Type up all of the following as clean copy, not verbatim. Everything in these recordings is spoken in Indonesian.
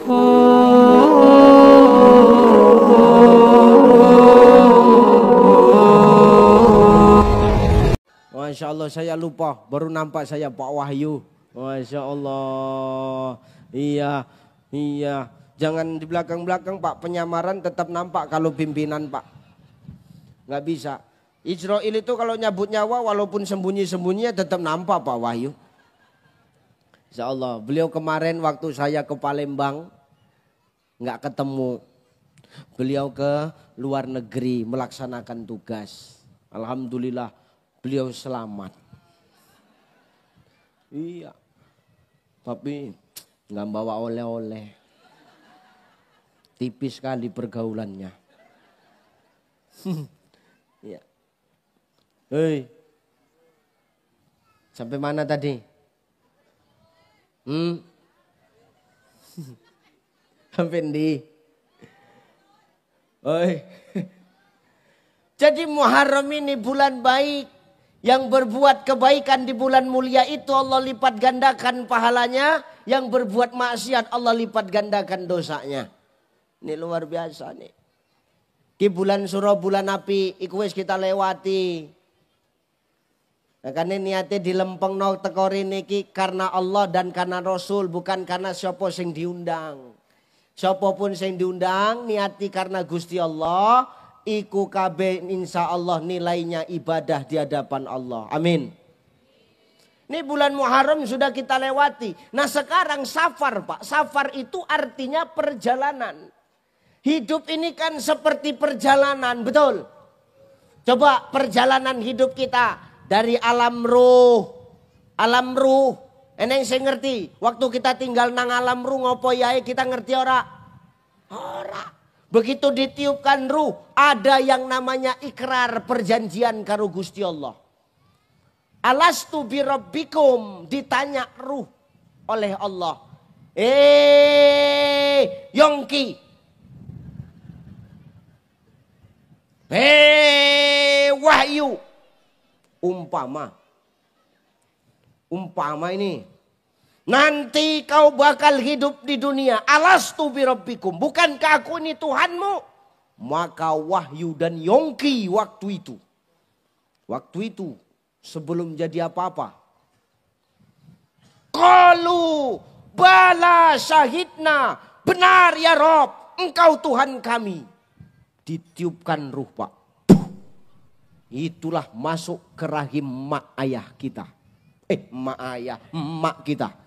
Masya Allah, saya lupa, baru nampak saya Pak Wahyu. Masya Allah, iya, iya. Jangan di belakang-belakang Pak, penyamaran tetap nampak kalau pimpinan Pak. Nggak bisa. Israel itu kalau nyabut nyawa walaupun sembunyi-sembunyinya tetap nampak Pak Wahyu. Insya Allah, beliau kemarin waktu saya ke Palembang nggak ketemu. Beliau ke luar negeri melaksanakan tugas. Alhamdulillah. Beliau selamat. Iya. Tapi nggak bawa oleh-oleh. Tipis sekali pergaulannya. Iya. Hei. Sampai mana tadi? Sampai di. Oi. Jadi Muharram ini bulan baik. Yang berbuat kebaikan di bulan mulia itu Allah lipat gandakan pahalanya. Yang berbuat maksiat Allah lipat gandakan dosanya. Ini luar biasa nih. Di bulan suro bulan api iku wis kita lewati. Makanya niatnya dilempeng no tekori niki karena Allah dan karena Rasul. Bukan karena siapa sing diundang. Siapa pun sing diundang niati karena Gusti Allah. Iku kabeh insya Allah nilainya ibadah di hadapan Allah. Amin. Ini bulan Muharram sudah kita lewati. Nah sekarang safar Pak. Safar itu artinya perjalanan. Hidup ini kan seperti perjalanan, betul? Coba perjalanan hidup kita dari alam ruh. Alam ruh. Eneng saya ngerti. Waktu kita tinggal nang alam ruh ngopo yae kita ngerti ora? Ora. Begitu ditiupkan ruh, ada yang namanya ikrar perjanjian karo Gusti Allah. Alastu birabbikum, ditanya ruh oleh Allah. Yongki. Wahyu. Umpama ini. Nanti kau bakal hidup di dunia. Alastu birabbikum. Bukankah aku ini Tuhanmu? Maka wahyu dan yongki waktu itu. Waktu itu sebelum jadi apa-apa. Qalu bala syahidna. Benar ya Rob. Engkau Tuhan kami. Ditiupkan ruh Pak. Itulah masuk ke rahim mak ayah kita. Mak kita.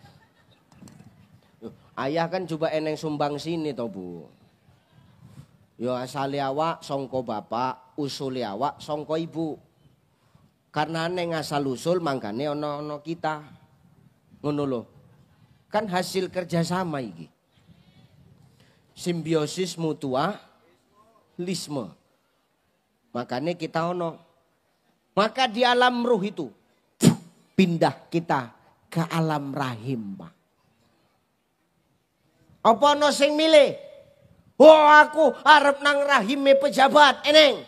Ayah kan coba eneng sumbang sini toh Bu. Yo asale awak songko bapak, usule awak songko ibu. Karena neng asal usul mangkane ono kita. Ngono lho. Kan hasil kerjasama iki. Simbiosis mutualisme. Makanya kita ono. Maka di alam ruh itu pindah kita ke alam rahim Pak. Apa no sing milih? Oh aku arep nang rahime pejabat eneng.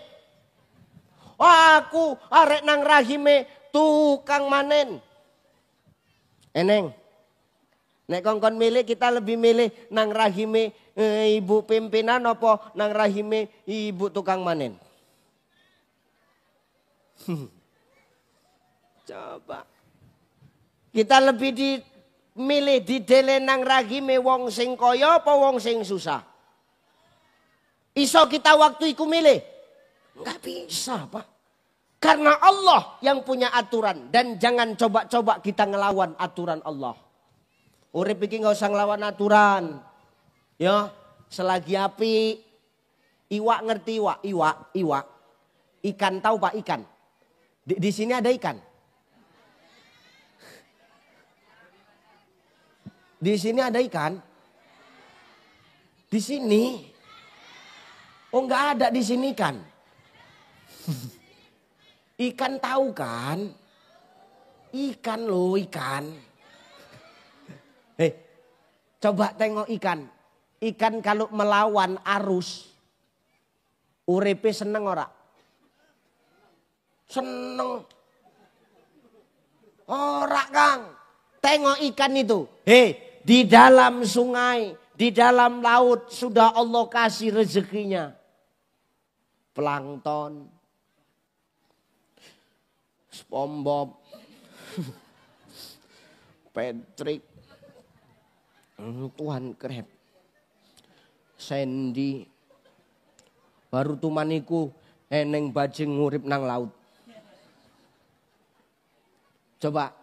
Oh aku arep nang rahime tukang manen. Eneng. Nek kongkon milih kita lebih milih nang rahime ibu pimpinan apa nang rahime ibu tukang manen. Coba. Kita lebih milih didele nang rahime wong sing kaya apa wong sing susah? Iso kita waktu iku milih? Enggak bisa Pak. Karena Allah yang punya aturan. Dan jangan coba-coba kita ngelawan aturan Allah. Urip iki gak usah ngelawan aturan. Ya, selagi api. Iwak ngerti iwak. Ikan tahu Pak ikan? Di sini ada ikan. Di sini ada ikan. Di sini. Oh enggak ada di sini ikan. Ikan tahu kan? Ikan loh ikan. Coba tengok ikan. Ikan kalau melawan arus. Urepe seneng ora? Seneng. Ora Kang. Tengok ikan itu. Di dalam sungai, Di dalam laut sudah Allah kasih rezekinya. Plankton, SpongeBob, Patrick, Tuan Crab, Sandy. Baru tumaniku eneng bajing ngurip nang laut. Coba.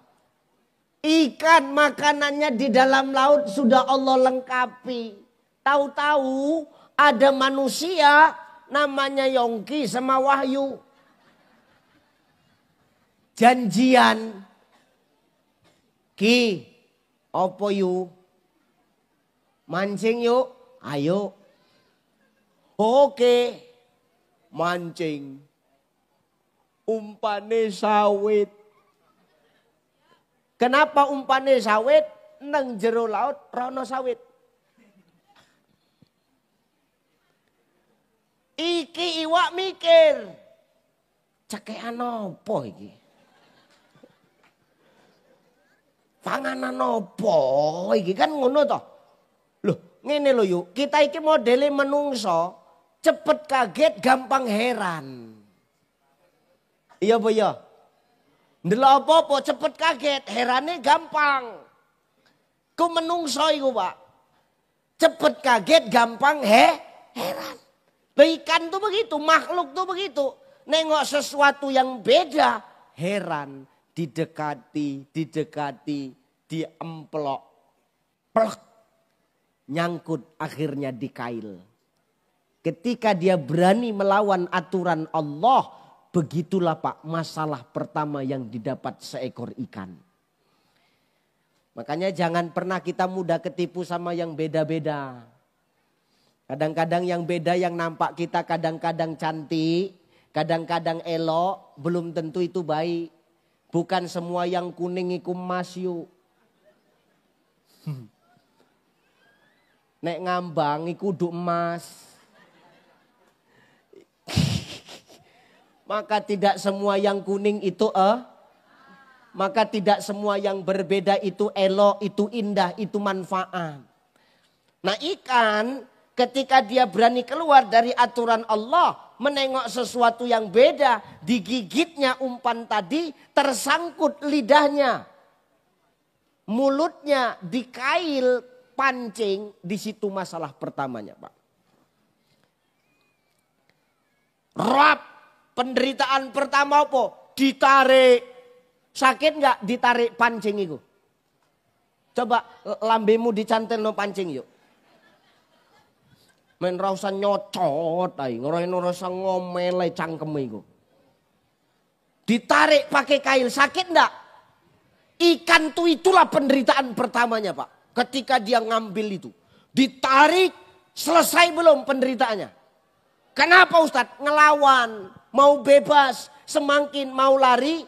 Ikan makanannya di dalam laut sudah Allah lengkapi. Tahu-tahu ada manusia namanya Yongki sama Wahyu. Janjian. Ki, opo yu? Mancing yuk, ayo. Oke, mancing. Umpane sawit. Kenapa umpane sawit? Nang jero laut rono sawit. Iki iwak mikir. Cekekan apa iki? Panganan apa iki kan ngono toh. Loh, ngene lho yuk. Kita iki modele menungso, cepet kaget, gampang heran. Iya apa ya? Ndelok apa-apa cepet kaget, herane gampang. Ku menungso iku, Pak. Cepet kaget, gampang heran. Ikan tuh begitu, makhluk tuh begitu. Nengok sesuatu yang beda, heran. Didekati, diemplok. Plek. Nyangkut akhirnya di kail. Ketika dia berani melawan aturan Allah, begitulah Pak masalah pertama yang didapat seekor ikan. Makanya jangan pernah kita mudah ketipu sama yang beda-beda. Kadang-kadang yang beda yang nampak kita kadang-kadang cantik, kadang-kadang elok, belum tentu itu baik. Bukan semua yang kuning iku emas yuk. Nek ngambang iku kudu emas. Maka tidak semua yang kuning itu maka tidak semua yang berbeda itu elok, itu indah, itu manfaat. Nah ikan ketika dia berani keluar dari aturan Allah, menengok sesuatu yang beda, digigitnya umpan tadi, tersangkut lidahnya. Mulutnya di kail pancing, di situ masalah pertamanya Pak. Rap, penderitaan pertama apa? Ditarik. Sakit nggak ditarik pancing itu? Coba lambemu dicantel no pancing yuk. Men rasa nyocot ay, ngerasa ngomele cangkem itu. Ditarik pakai kail, sakit enggak? Ikan tuh itulah penderitaan pertamanya Pak. Ketika dia ngambil itu. Ditarik, selesai belum penderitaannya? Kenapa Ustadz? Ngelawan, mau bebas, semakin mau lari,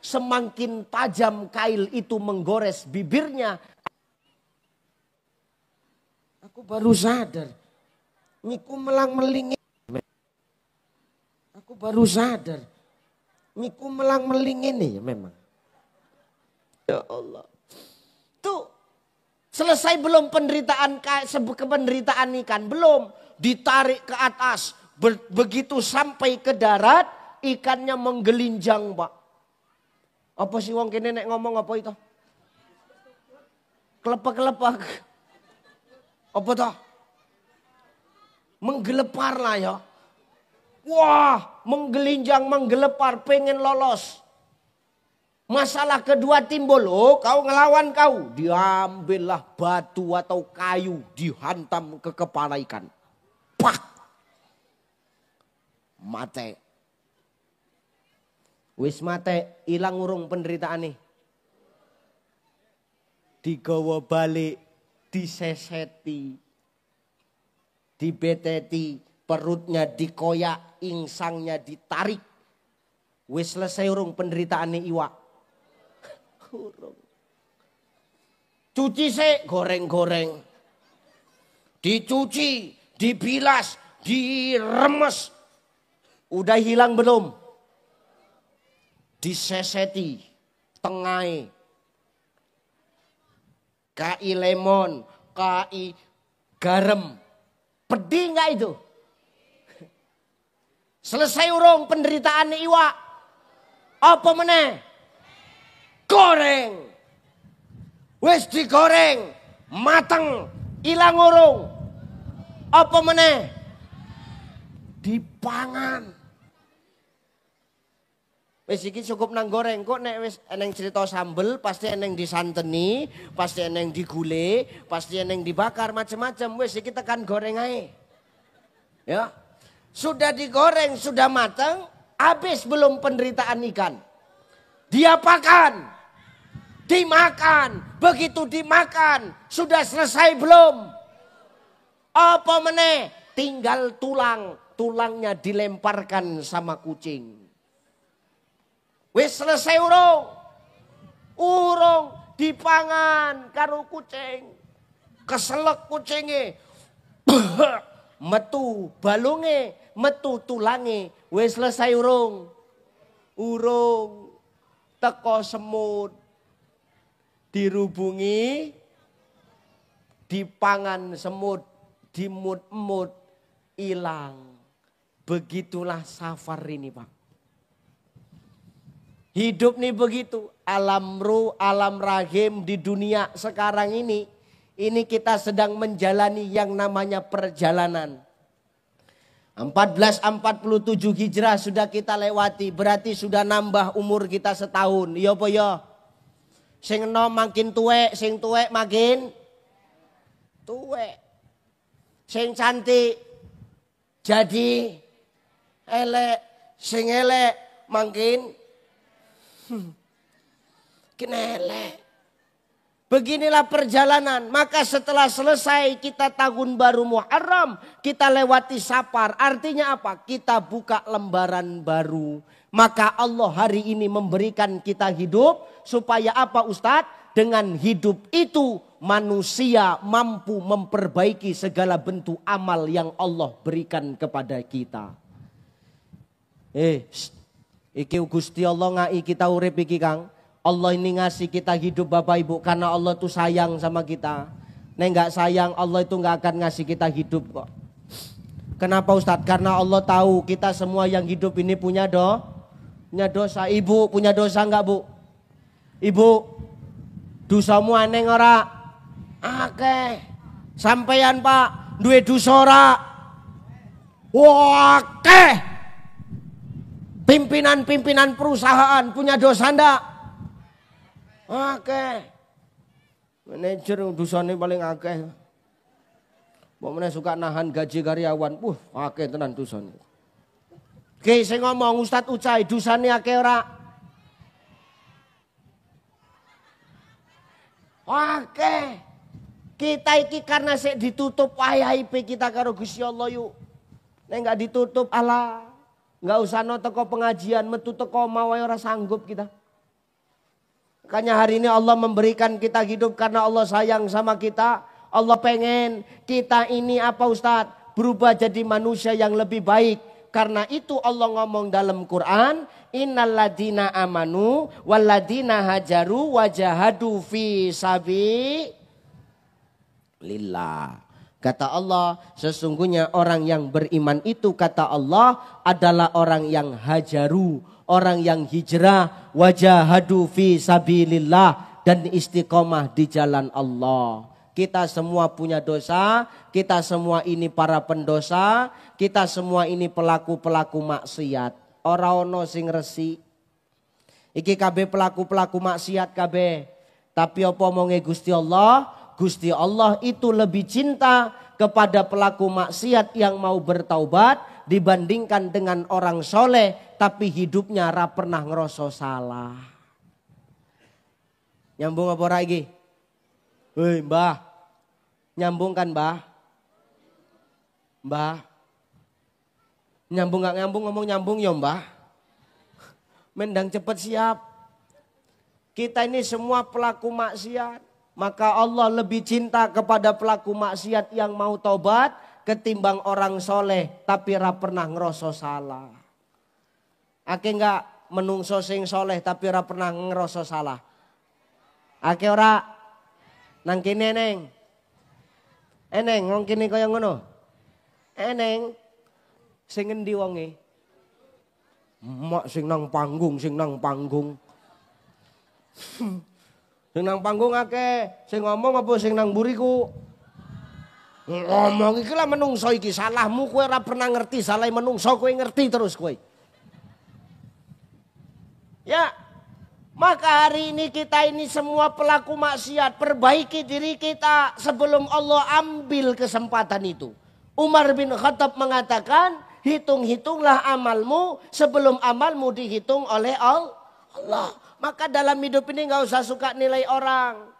semakin tajam kail itu menggores bibirnya. Aku baru sadar. Niku melang melingin. Aku baru sadar. Niku melang melingin ini memang. Ya Allah. Tuh. Selesai belum penderitaan ikan? Belum. Ditarik ke atas. Begitu sampai ke darat. Ikannya menggelinjang Pak. Apa sih wong kene nek ngomong apa itu? Kelepak-kelepak. Apa toh? Menggelepar lah ya. Wah, menggelinjang, menggelepar, pengen lolos. Masalah kedua timbul, oh kau ngelawan kau. Diambillah batu atau kayu, dihantam ke kepala ikan. Pak. Mate. Wis mate, ilang urung penderitaan nih. Digawa balik, diseseti, dibeteti, perutnya dikoyak, insangnya ditarik. Wis selesai urung penderitaan nih iwak. Urung. Cuci se, goreng-goreng. Dicuci, dibilas, diremes. Udah hilang belum? Diseseti, tengai. Kai lemon, kai garam. Pedih nggak itu? Selesai urung penderitaan iwak. Apa meneh? Goreng. Wis digoreng, mateng, ilang urung. Apa meneh? Dipangan. Wis iki cukup nang goreng kok nek wis eneng cerita sambel pasti eneng disanteni, pasti eneng digule, pasti eneng dibakar macam-macam. Wis iki tekan goreng ae. Ya. Sudah digoreng, sudah matang, habis belum penderitaan ikan. Diapakan? Dimakan. Begitu dimakan, sudah selesai belum? Apa meneh? Tinggal tulang. Tulangnya dilemparkan sama kucing. Wis selesai urung. Urung dipangan karo kucing. Keselek kucinge. Metu balunge, metu tulange. Wis selesai urung. Urung. Teko semut. Dirubungi. Dipangan semut. Dimut-mut. Hilang. Begitulah safar ini, Pak. Hidup nih begitu, alam ruh, alam rahim di dunia sekarang ini kita sedang menjalani yang namanya perjalanan. 1447 Hijrah sudah kita lewati, berarti sudah nambah umur kita setahun. Iya apa ya? Sing enom makin tuwek, sing tuwek makin tuwek. Sing cantik jadi elek, sing elek makin kenelek. Beginilah perjalanan. Maka setelah selesai kita tahun baru Muharram, kita lewati Safar. Artinya apa? Kita buka lembaran baru. Maka Allah hari ini memberikan kita hidup. Supaya apa Ustadz? Dengan hidup itu manusia mampu memperbaiki segala bentuk amal yang Allah berikan kepada kita. Iki Gusti Allah ngai kita urip iki Kang. Allah ini ngasih kita hidup Bapak Ibu karena Allah tuh sayang sama kita. Nek enggak sayang Allah itu enggak akan ngasih kita hidup kok. Kenapa Ustadz? Karena Allah tahu kita semua yang hidup ini punya dosa. Ibu punya dosa enggak Bu? Ibu, dosamu aneh ora? Akeh. Sampeyan Pak, duwe dosa ora? Wah, akeh. Pimpinan-pimpinan perusahaan punya dosa ndak? Akeh. Manajer dosane paling akeh. Pokoknya suka nahan gaji karyawan. Akeh tenan dosane. Oke, saya ngomong Ustadz Ucai, dosane akeh ora? Akeh. Kita iki karena sik ditutup aib kita karo Gusti Allah yuk. Nek enggak ditutup Allah. Nggak usah no teko pengajian, metu teko mau ora sanggup kita. Makanya hari ini Allah memberikan kita hidup karena Allah sayang sama kita. Allah pengen kita ini apa Ustadz? Berubah jadi manusia yang lebih baik. Karena itu Allah ngomong dalam Quran. Innalladzina amanu walladzina hajaru wajahadu fi sabilillah. Kata Allah, sesungguhnya orang yang beriman itu kata Allah adalah orang yang hajaru, orang yang hijrah, wajahadu fi sabilillah dan istiqomah di jalan Allah. Kita semua punya dosa, kita semua ini para pendosa, kita semua ini pelaku-pelaku maksiat. Ora ono sing resi. Iki kabeh pelaku-pelaku maksiat kabeh. Tapi apa omonge Gusti Allah? Gusti Allah itu lebih cinta kepada pelaku maksiat yang mau bertaubat dibandingkan dengan orang soleh tapi hidupnya ora pernah ngerasa salah. Nyambung apa ora iki? Hei Mbah. Nyambung kan Mbah? Mbah. Nyambung gak nyambung ngomong nyambung ya Mbah. Mendang cepet siap. Kita ini semua pelaku maksiat. Maka Allah lebih cinta kepada pelaku maksiat yang mau taubat ketimbang orang soleh tapi ra pernah ngerasa salah. Ake enggak menungso sing soleh tapi ra pernah ngerasa salah. Ake ora nang kene neng. Eneng wong kene kaya ngono. Eneng sing endi wonge? Mak sing nang panggung, sing nang panggung. Sing nang panggung akeh, sing ngomong apa sing nang mburiku? Ngomong iki lah menungso iki, salahmu kowe ora pernah ngerti, salah menungso kowe ngerti terus kowe. Ya, maka hari ini kita ini semua pelaku maksiat, perbaiki diri kita sebelum Allah ambil kesempatan itu. Umar bin Khattab mengatakan, hitung-hitunglah amalmu sebelum amalmu dihitung oleh Allah. Maka dalam hidup ini gak usah suka nilai orang.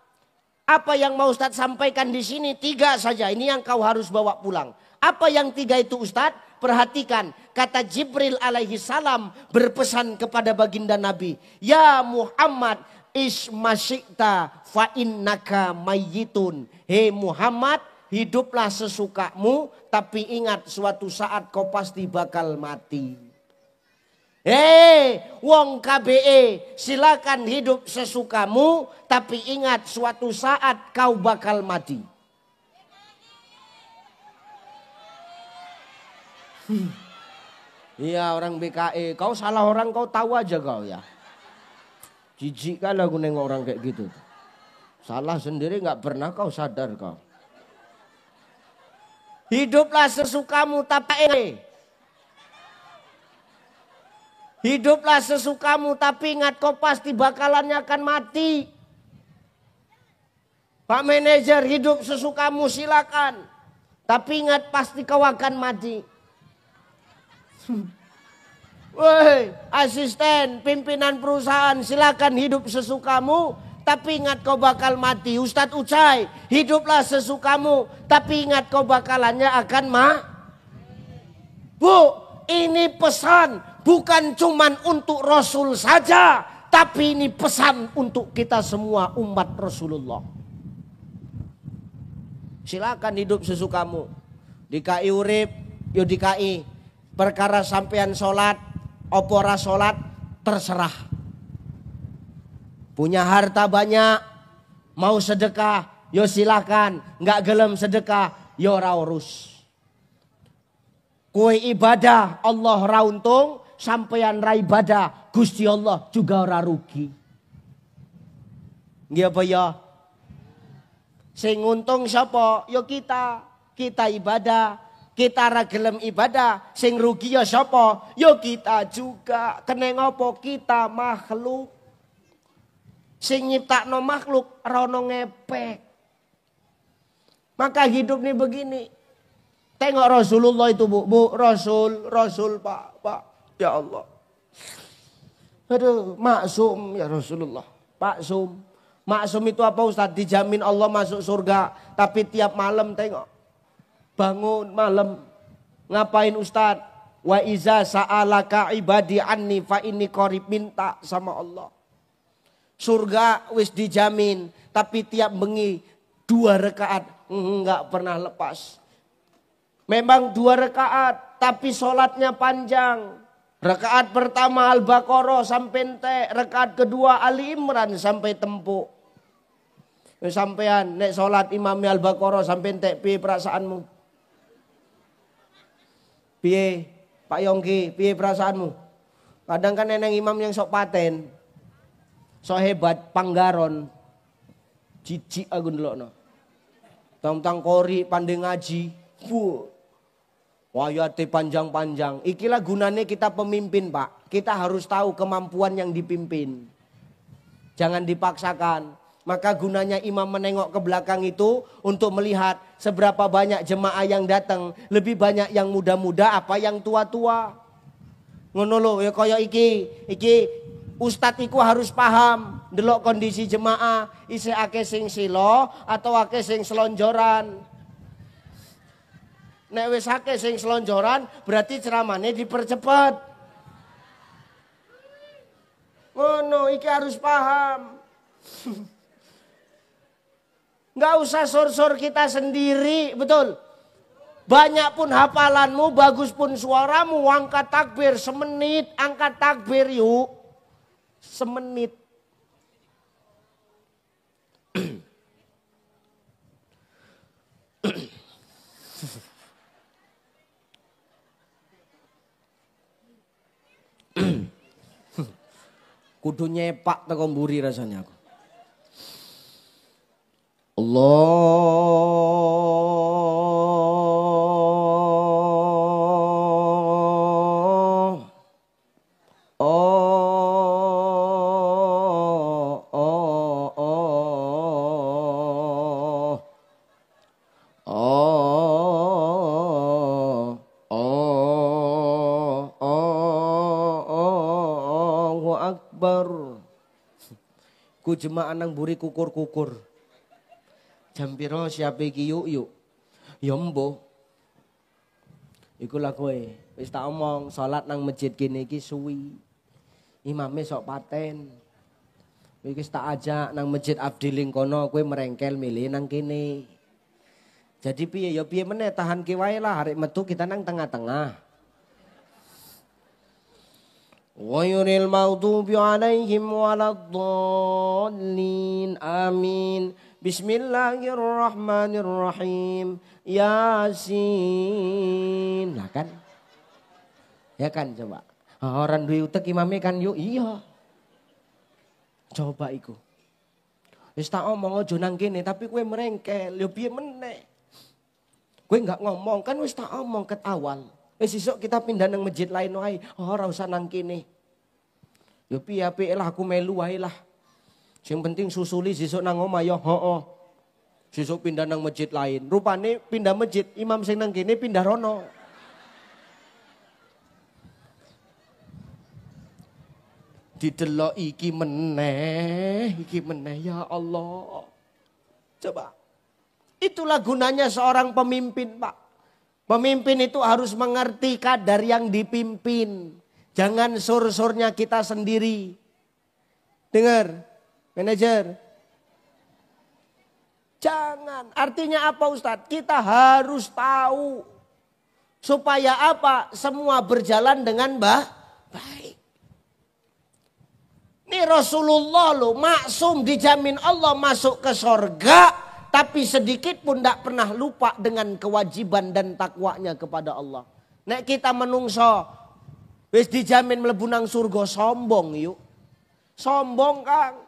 Apa yang mau Ustadz sampaikan di sini 3 saja. Ini yang kau harus bawa pulang. Apa yang 3 itu Ustadz? Perhatikan. Kata Jibril alaihi salam berpesan kepada baginda Nabi. Ya Muhammad ismasyikta fa innaka mayyitun. Hei Muhammad, hiduplah sesukamu. Tapi ingat suatu saat kau pasti bakal mati. Wong KBE, silakan hidup sesukamu, tapi ingat suatu saat kau bakal mati. Iya orang BKE, kau salah orang kau tahu aja kau ya. Jijik kan aku nengok orang kayak gitu. Salah sendiri nggak pernah kau sadar kau. Hiduplah sesukamu tapi hiduplah sesukamu tapi ingat kau pasti bakalannya akan mati. Pak manajer hidup sesukamu silakan. Tapi ingat pasti kau akan mati. Woi asisten pimpinan perusahaan silakan hidup sesukamu. Tapi ingat kau bakal mati. Ustadz Ucai hiduplah sesukamu. Tapi ingat kau bakalannya akan Bu ini pesan. Bukan cuman untuk Rasul saja. Tapi ini pesan untuk kita semua umat Rasulullah. Silakan hidup sesukamu. Dikai urip, yo dikai. Perkara sampean sholat, opora sholat, terserah. Punya harta banyak, mau sedekah, yo silakan. Nggak gelem sedekah, yo ora urus. Kue ibadah, Allah ra untung. Sampeyan ra ibadah, Gusti Allah juga ora rugi. Nggih apa ya? Sing untung sapa? Ya kita. Kita ibadah, kita ra gelem ibadah. Sing rugi ya sapa? Ya kita juga. Kene ngopo? Kita makhluk. Sing nyiptakno makhluk ora ono ngepek. Maka hidup nih begini. Tengok Rasulullah itu Bu, Rasul Pak. Ya Allah. Aduh, maksum ya Rasulullah. Maksum. Maksum itu apa Ustaz? Dijamin Allah masuk surga. Tapi tiap malam tengok. Bangun malam. Ngapain Ustaz? Wa iza sa'alaka ibadi anni fa inni qarib, minta sama Allah. Surga wis dijamin. Tapi tiap bengi 2 rakaat enggak pernah lepas. Memang 2 rakaat. Tapi sholatnya panjang. Rakaat pertama Al-Baqarah sampai entek, rakaat kedua Ali Imran sampai tempuk. Sampean nek salat imam Al-Baqarah sampai entek piye perasaanmu? Piye? Pak Yongki, piye perasaanmu? Kadang kan neneng imam yang sok paten. Sok hebat panggaron. Jijik aku ndelokno. Tang-tang kori pandai ngaji. Wayate panjang-panjang. Ikilah gunanya kita pemimpin Pak. Kita harus tahu kemampuan yang dipimpin. Jangan dipaksakan. Maka gunanya imam menengok ke belakang itu untuk melihat seberapa banyak jemaah yang datang. Lebih banyak yang muda-muda apa yang tua-tua. Ngono lho ya kaya iki ustadz iku harus paham delok kondisi jemaah isih akeh sing silo atau akeh sing selonjoran. Nek wis akeh sing selonjoran berarti ceramahnya dipercepat. Ngono iki harus paham. Nggak usah sor-sor kita sendiri, betul. Banyak pun hafalanmu, bagus pun suaramu, angkat takbir semenit, angkat takbir yuk. Semenit. Kudu nyepak teko mburi rasanya aku. Allahu Akbar. Ku jemaah nang buri kukur-kukur. Jam piro siape iki yuk. Ya mbuh. Iku lah kowe. Wis tak omong salat nang masjid kene iki suwi. Imame sok paten. Wis tak ajak nang masjid Abdiling kono kowe merengkel milih nang kene. Jadi piye ya piye meneh tahan ki wae lah arek metu kita nang tengah-tengah. Ghairil maghdubi 'alaihim waladdallin. Amin. Bismillahirrahmanirrahim. Yasin. Lah kan? Ya kan coba. Orang duwe utek imame kan yo iya. Coba iku. Wis tak omong aja nang kene tapi kowe merengkel. Yo piye meneh? Kowe enggak ngomong kan wis tak omong ket awal. Wis esuk kita pindah nang masjid lain wae. Ora usah nang kene. Yo piye apike lah aku melu wae lah. Sing penting susuli sesuk nang omah ya heeh. Sesuk pindah nang masjid lain. Rupane pindah masjid, imam sing nang kene pindah rono. Didelok iki meneh ya Allah. Coba. Itulah gunanya seorang pemimpin, Pak. Pemimpin itu harus mengerti kadar yang dipimpin. Jangan sur-surnya kita sendiri. Dengar, manajer. Jangan. Artinya apa Ustadz? Kita harus tahu. Supaya apa? Semua berjalan dengan baik. Ini Rasulullah loh, maksum dijamin Allah masuk ke sorga. Tapi sedikit pun tidak pernah lupa dengan kewajiban dan takwanya kepada Allah. Nek kita menungso, wis dijamin mlebu nang surga sombong yuk. Sombong Kang.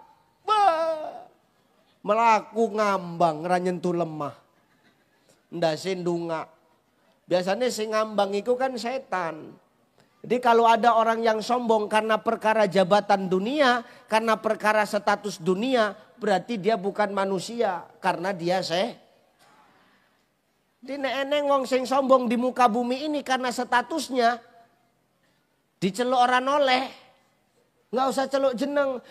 Melaku ngambang ra nyentuh lemah. Ndase ndunga. Biasanya sing ngambang itu kan setan. Jadi kalau ada orang yang sombong karena perkara jabatan dunia, karena perkara status dunia, berarti dia bukan manusia karena dia Di eneng wong sing sombong di muka bumi ini karena statusnya diceluk orang oleh. Nggak usah celuk jeneng.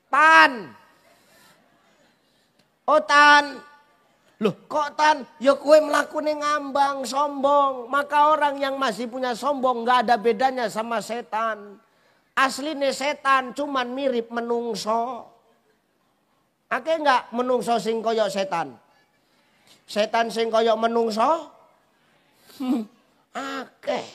Tan. Oh Tan. Loh kok Tan? Ya kue melakukan ngambang, sombong. Maka orang yang masih punya sombong nggak ada bedanya sama setan. Aslinya setan cuman mirip menungso. Ake nggak menungso sing koyok setan? Setan sing koyok menungso? Ake.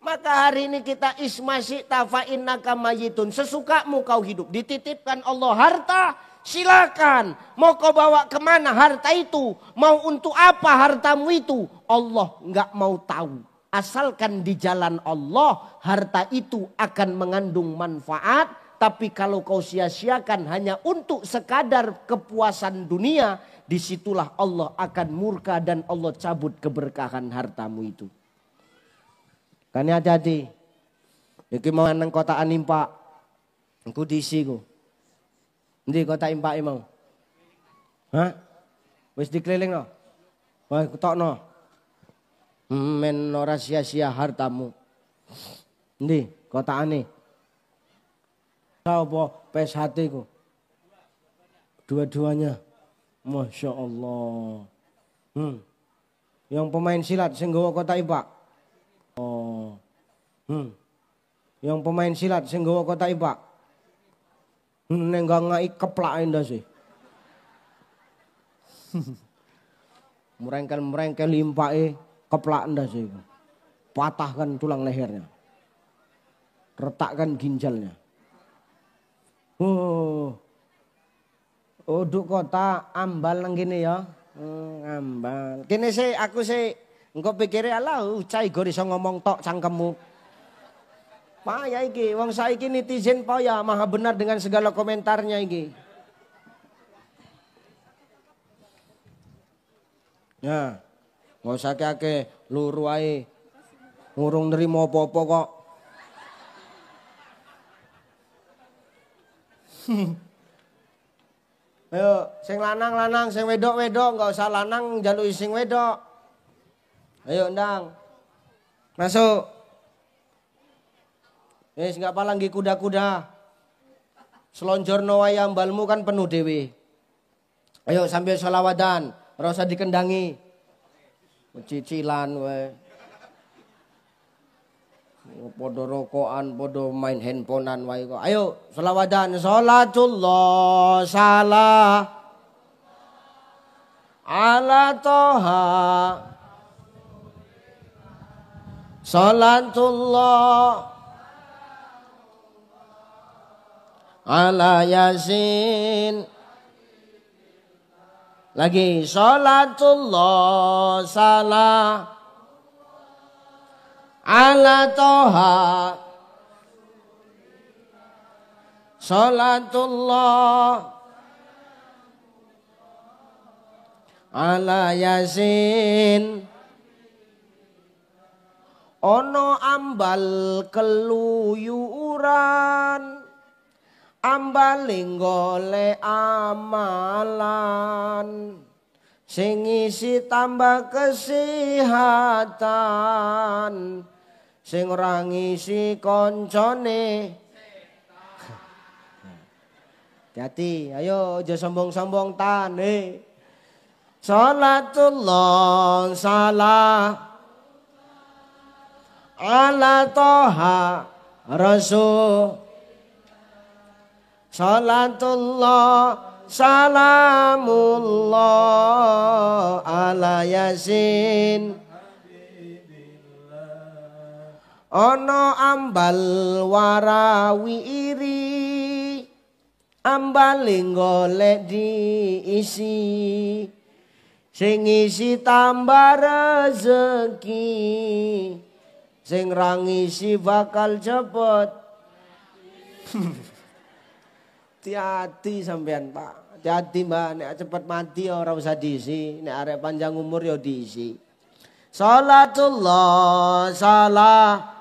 Maka hari ini kita ismasi tafain nakamayitun. Sesukamu kau hidup. Dititipkan Allah harta. Silakan, mau kau bawa kemana harta itu? Mau untuk apa hartamu itu? Allah nggak mau tahu. Asalkan di jalan Allah, harta itu akan mengandung manfaat. Tapi kalau kau sia-siakan hanya untuk sekadar kepuasan dunia, disitulah Allah akan murka dan Allah cabut keberkahan hartamu itu. Kan hati-hati. Iki mau nang kota Animpa, aku diisi ku. Ndi kota impake mau? Hah? Wis dikeliling no? Wah, kutokno. Men ora sia-sia hartamu. Ndi kotaane? Apa PSHT ku? Dua-duanya. Masya Allah. Yang pemain silat sing nggawa kota Impak. Oh. Yang pemain silat sing nggawa kota Impak. Nenggangai keplak indah sih. Merengkel limpae keplak indah sih. Patahkan tulang lehernya. Retakkan ginjalnya. Duk kota ambal nang gini ya. Ambal. Kini sih aku sih engko pikire alah cai go iso ngomong tok cangkemmu. Payah iki, wong saiki netizen payah, maha benar dengan segala komentarnya iki. Ya, nggak usah kake luru ae. Ngurung nerimo apa-apa kok. Ayo, sing lanang-lanang, sing wedok-wedok, nggak usah lanang njaluki sing wedok. Ayo ndang. Masuk. Nggak apa lagi kuda-kuda. Selonjorno wayam balmu kan penuh dewi. Ayo sambil sholawatan, ora usah dikendangi. Cicilan wae. Podo rokokan, podo main handphonean wae kok. Ayo sholawatan, sholatullah salah ala toha. Sholatullah ala yasin. Lagi sholatullah salah ala toha. Sholatullah ala yasin. Ono ambal keluyuran, ambaling golek amalan, sing isi tambah kesehatan, sing ora ngisi koncone. Hati, ayo aja sombong-sombong tan. Sholatullah salah ala toha rasul. Salatullah salamullah ala yasin. Ono ambal warawi iri, ambaling golek diisi, sing isi tambah rezeki, sing rangisi bakal cepet. Hati-hati sampean Pak, hati-hati Mbak, nek cepet mati ora usah diisi, nek arek panjang umur ya diisi. Salatullah salah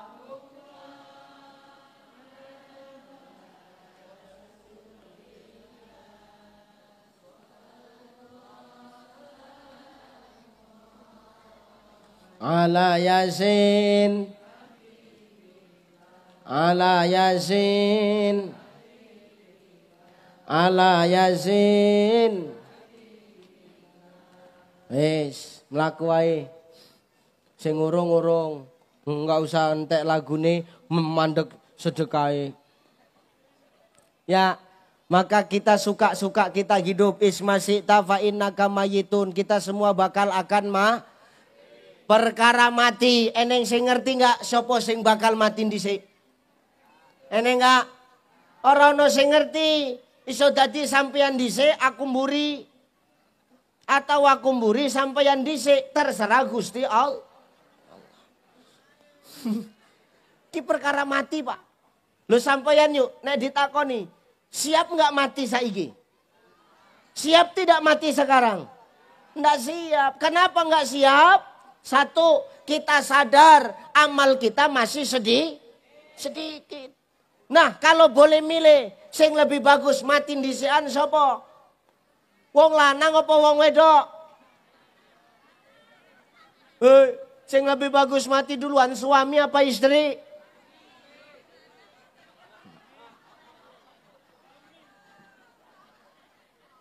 ala yasin, ala yasin, ala yasin. Wis mlaku wae. Sing urung-urung, enggak usah entek lagune memandek sedekahe. Ya, maka kita suka-suka kita hidup ismasita fa innaka mayitun. Kita semua bakal akan perkara mati. Eneng sing ngerti enggak sapa sing bakal mati dhisik? Eneng enggak? Ora ono sing ngerti. Iso dadi sampeyan dhisik aku mburi. Atau aku mburi sampeyan dhisik, terserah Gusti Allah. Ki perkara mati Pak. Lho sampeyan yuk nek ditakoni, siap enggak mati saiki? Siap tidak mati sekarang? Enggak siap. Kenapa enggak siap? Satu, kita sadar amal kita masih sedikit. Nah, kalau boleh milih, sing lebih bagus mati dhisikan sapa? Wong lanang apa wong wedok? Sing lebih bagus mati duluan suami apa istri?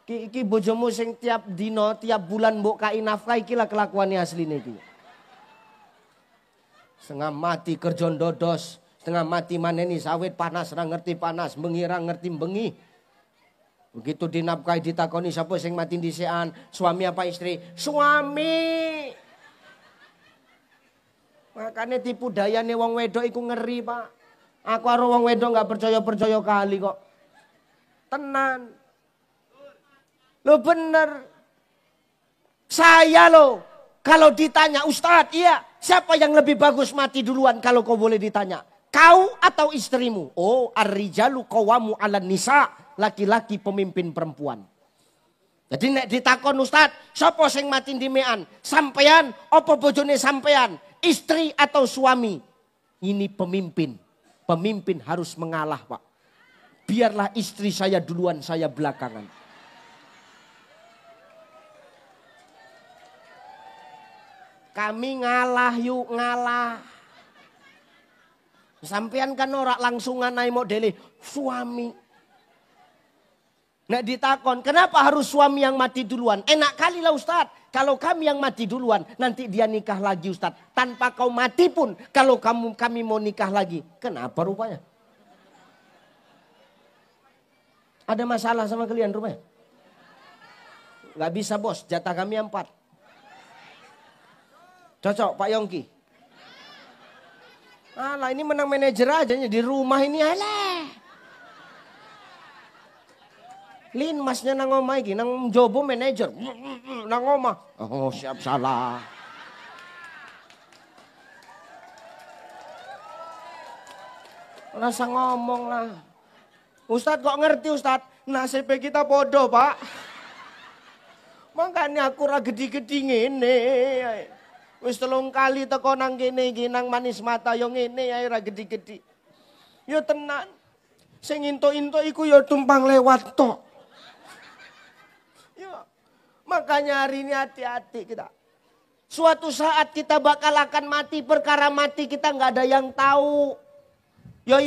Iki bojomu sing tiap dino, tiap bulan mbok kai nafkah iki lah kelakuane asline iki. Setengah mati kerja ndodos, setengah mati maneni sawit panas ra ngerti panas, bengi ra ngerti bengi. Begitu dinafkahi ditakoni sapa sing mati dhisikan, suami apa istri? Suami. Makanya tipu dayane wong wedok iku ngeri Pak. Aku karo wong wedok gak percaya-percaya kali kok. Tenan. Lo bener. Saya lo kalau ditanya Ustadz, iya siapa yang lebih bagus mati duluan kalau kau boleh ditanya? Kau atau istrimu? Oh, ar-rijalu qawwamu 'alan nisa. Laki-laki pemimpin perempuan. Jadi nek ditakon Ustaz, sapa sing mati dhimekan? Sampean apa bojone sampean? Istri atau suami? Ini pemimpin. Pemimpin harus mengalah, Pak. Biarlah istri saya duluan, saya belakangan. Kami ngalah yuk, ngalah. Sampean kan ora langsungan naik modele suami. Nek ditakon, kenapa harus suami yang mati duluan? Enak kali lah Ustaz. Kalau kami yang mati duluan, nanti dia nikah lagi Ustaz. Tanpa kau mati pun, kalau kami mau nikah lagi. Kenapa rupanya? Ada masalah sama kalian rupanya? Gak bisa bos, jatah kami 4. Cocok Pak Yongki. Alah ini menang manajer aja di rumah ini alah. Lin masnya nang omah iki nang jobo manajer. Nang omah. Oh, siap salah. Rasa ngomong lah. Ustadz kok ngerti Ustadz? Nasib kita bodoh, Pak. Makanya aku ra gede-gede ngene. Wis 3 kali teko nang kene iki nang manis mata yo ngene ae ra gede-gede. Yo tenan. Sing into-into iku yo tumpang lewat tok. Makanya hari ini hati-hati kita. Suatu saat kita bakal akan mati. Perkara mati kita nggak ada yang tahu. Yo.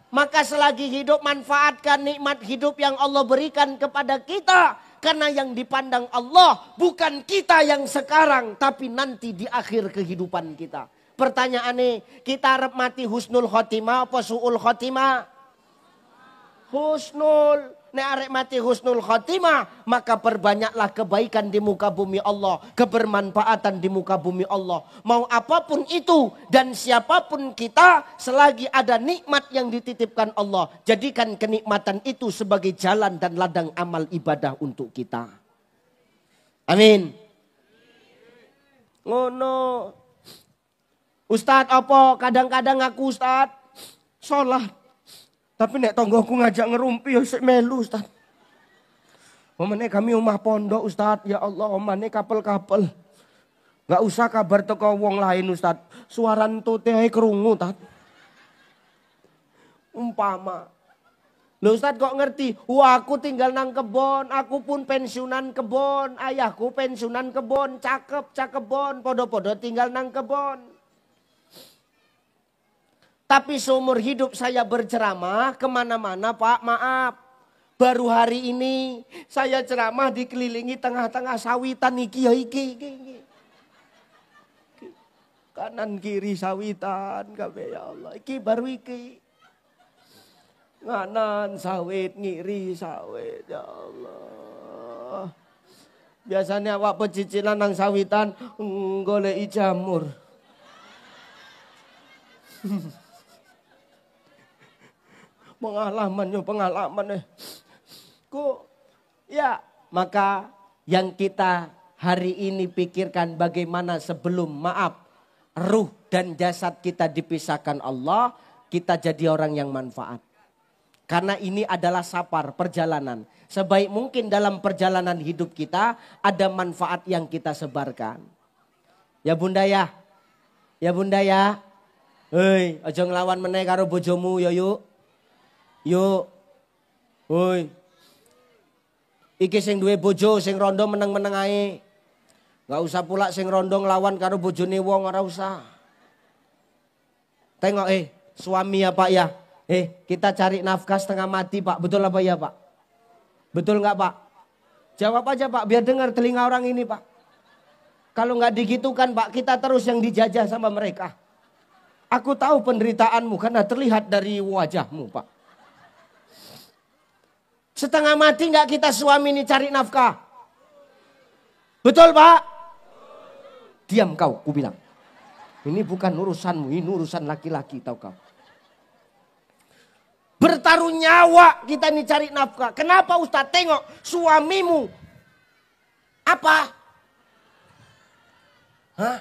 Maka selagi hidup manfaatkan nikmat hidup yang Allah berikan kepada kita. Karena yang dipandang Allah bukan kita yang sekarang. Tapi nanti di akhir kehidupan kita. Pertanyaannya, kita harap mati husnul khotimah apa su'ul khotimah? Husnul. Nek arek mati husnul khotimah, maka perbanyaklah kebaikan di muka bumi Allah, kebermanfaatan di muka bumi Allah. Mau apapun itu dan siapapun kita, selagi ada nikmat yang dititipkan Allah, jadikan kenikmatan itu sebagai jalan dan ladang amal ibadah untuk kita. Amin. Ngono. Ustadz apa? Kadang-kadang aku Ustadz sholat. Tapi nek tonggoku ngajak ngerumpi ya sik melu Ustaz. Omane kami omah pondok Ustaz. Ya Allah omane kapel-kapel. Gak usah kabar teko wong lain Ustaz. Suara entute ae krungu Ustaz. Umpama. Loh Ustaz kok ngerti? Wah aku tinggal nang kebon. Aku pun pensiunan kebon. Ayahku pensiunan kebon. Cakep bon. Podo-podo tinggal nang kebon. Tapi seumur hidup saya berceramah kemana-mana Pak, maaf. Baru hari ini saya ceramah dikelilingi tengah-tengah sawitan iki ya iki. Kanan kiri sawitan kabeh ya Allah. Iki baru iki. Nganan sawit, ngiri sawit ya Allah. Biasanya awak pecicilan nang sawitan goleki jamur. Pengalaman. Kok ya maka yang kita hari ini pikirkan bagaimana sebelum ruh dan jasad kita dipisahkan Allah, kita jadi orang yang manfaat. Karena ini adalah safar, perjalanan. Sebaik mungkin dalam perjalanan hidup kita ada manfaat yang kita sebarkan. Ya Bunda ya. Ya Bunda ya. Hei, aja nglawan meneh karo bojomu yuk. Yuk, woi, iki sing duwe bojo sing rondo meneng-meneng ae. Gak usah pula sing rondo nglawan karo bojone wong, ora usah. Tengok suami ya Pak ya. Kita cari nafkah setengah mati Pak, betul apa ya Pak? Betul nggak Pak? Jawab aja Pak, biar dengar telinga orang ini Pak. Kalau nggak digitukan Pak, kita terus yang dijajah sama mereka. Aku tahu penderitaanmu karena terlihat dari wajahmu Pak. Setengah mati nggak kita suami ini cari nafkah? Betul Pak? Diam kau, ku bilang. Ini bukan urusanmu, ini urusan laki-laki tahu kau. Bertaruh nyawa kita ini cari nafkah. Kenapa Ustaz? Tengok suamimu. Apa? Hah?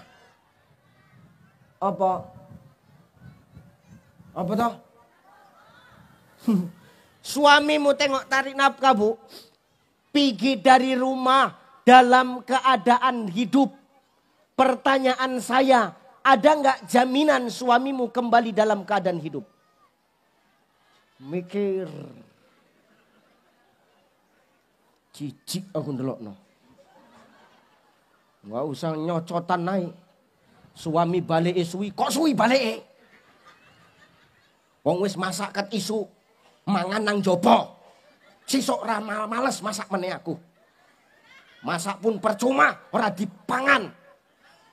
Apa? Apa toh? Suamimu tengok tarik nafkah bu. Pergi dari rumah dalam keadaan hidup. Pertanyaan saya, ada nggak jaminan suamimu kembali dalam keadaan hidup? Mikir. Cicik aku ndelokno. Nggak usah nyocotan naik. Suami balik suwi, kok suwi balik? Wong wis masak ket isu, mangan nang jopo. Sisok ra males masak meneh aku. Masak pun percuma, ora dipangan.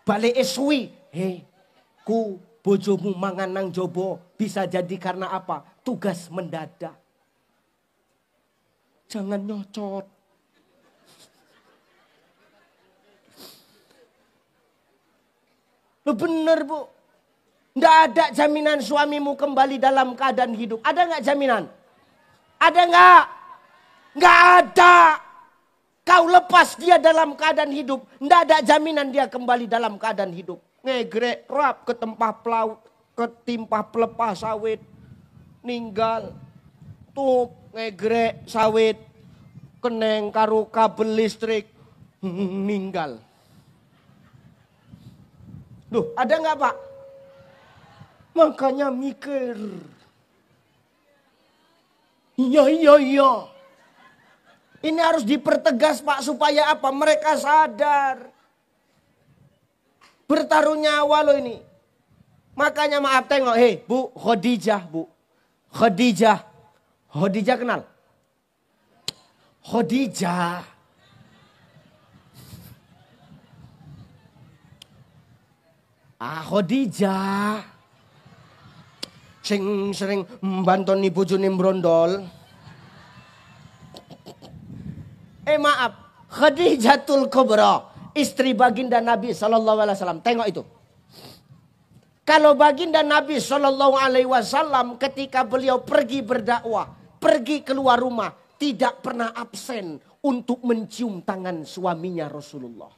Balik suwi, ku bojomu mangan nang jopo bisa jadi karena apa? Tugas mendadak. Jangan nyocot. Lo bener bu. Nggak ada jaminan suamimu kembali dalam keadaan hidup. Ada nggak jaminan? Ada nggak? Nggak ada. Kau lepas dia dalam keadaan hidup. Nggak ada jaminan dia kembali dalam keadaan hidup. Ngegrek rap ke tempah pelaut. Ketimpah pelepah sawit. Ninggal. Tuh ngegrek sawit. Keneng karo kabel listrik. Ninggal. Duh ada nggak pak? Makanya mikir. Iya. Ini harus dipertegas Pak supaya apa? Mereka sadar. Bertaruh nyawa loh ini. Makanya maaf tengok. Bu Khadijah bu. Khadijah kenal? Khadijah. Khadijah. Sing sering mbantoni bojone brondol. Maaf, Khadijatul Kubra, istri baginda Nabi sallallahu alaihi wasallam. Tengok itu. Kalau baginda Nabi sallallahu alaihi wasallam ketika beliau pergi berdakwah, pergi keluar rumah, tidak pernah absen untuk mencium tangan suaminya Rasulullah.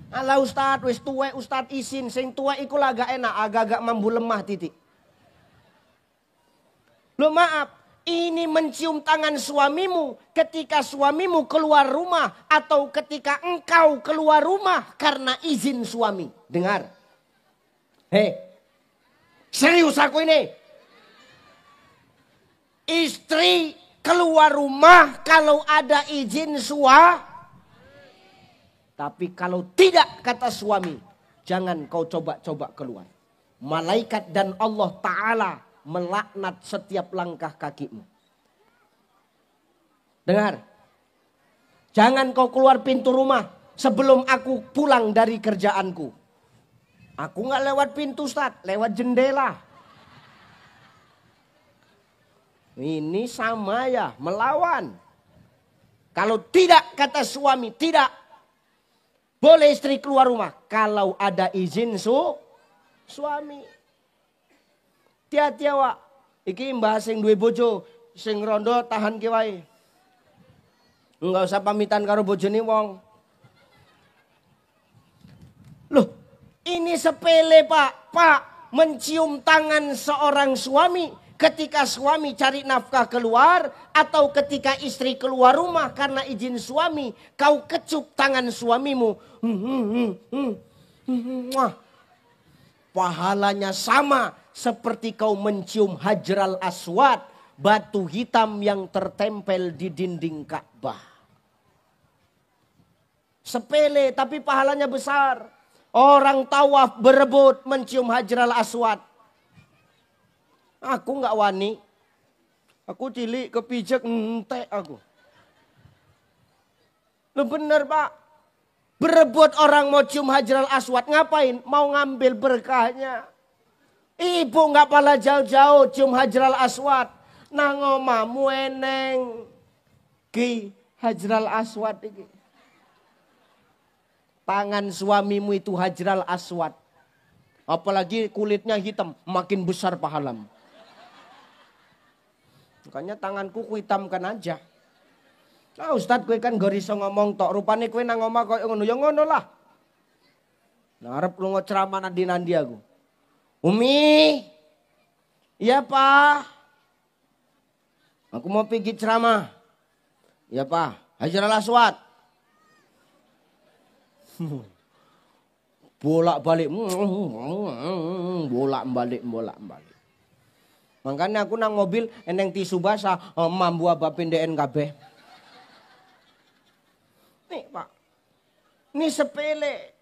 Alah Ustad, wis tuwek Ustad isin, sing tuwek iku lah gak enak, agak-agak mambu lemah titik. Loh maaf, ini mencium tangan suamimu ketika suamimu keluar rumah atau ketika engkau keluar rumah karena izin suami. Dengar. Serius aku ini. Istri keluar rumah kalau ada izin suami. Tapi kalau tidak kata suami, jangan kau coba-coba keluar. Malaikat dan Allah Ta'ala melaknat setiap langkah kakimu. Dengar. Jangan kau keluar pintu rumah sebelum aku pulang dari kerjaanku. Aku gak lewat pintu Ustaz, lewat jendela. Ini sama ya, melawan. Kalau tidak kata suami, tidak. Boleh istri keluar rumah kalau ada izin suami. Hati-hati awak. Iki mbah sing duwe bojo, sing rondo tahan ki wae. Enggak usah pamitan karo bojone wong. Loh, ini sepele Pak. Pak, mencium tangan seorang suami ketika suami cari nafkah keluar atau ketika istri keluar rumah karena izin suami, kau kecup tangan suamimu. Pahalanya sama seperti kau mencium Hajar al-Aswad, batu hitam yang tertempel di dinding Ka'bah. Sepele tapi pahalanya besar. Orang tawaf berebut mencium Hajar al-Aswad. Aku nggak wani. Aku cilik kepijak entek aku. Lu bener Pak. Berebut orang mau cium Hajar al-Aswad. Ngapain? Mau ngambil berkahnya. Ibu nggak pala jauh-jauh cium Hajar al-Aswad. Nang omamu eneng. Ki Hajar al-Aswad iki. Tangan suamimu itu Hajar al-Aswad. Apalagi kulitnya hitam. Makin besar pahalamu. Makanya tanganku kuhitamkan aja. Ah Ustaz kowe kan gak iso ngomong tok, rupane kowe nang omah koyo ngono, ya ngono lah. Nah, arep lunga ceramah nandi aku. Umi. Iya, Pak. Aku mau pergi ceramah. Iya, Pak. Hajar al-Aswad. Bolak-balik. Bolak-balik. Makanya aku nang mobil eneng tisu basah, mambu apa pindahin kabeh. Nih, Pak. Ini sepele.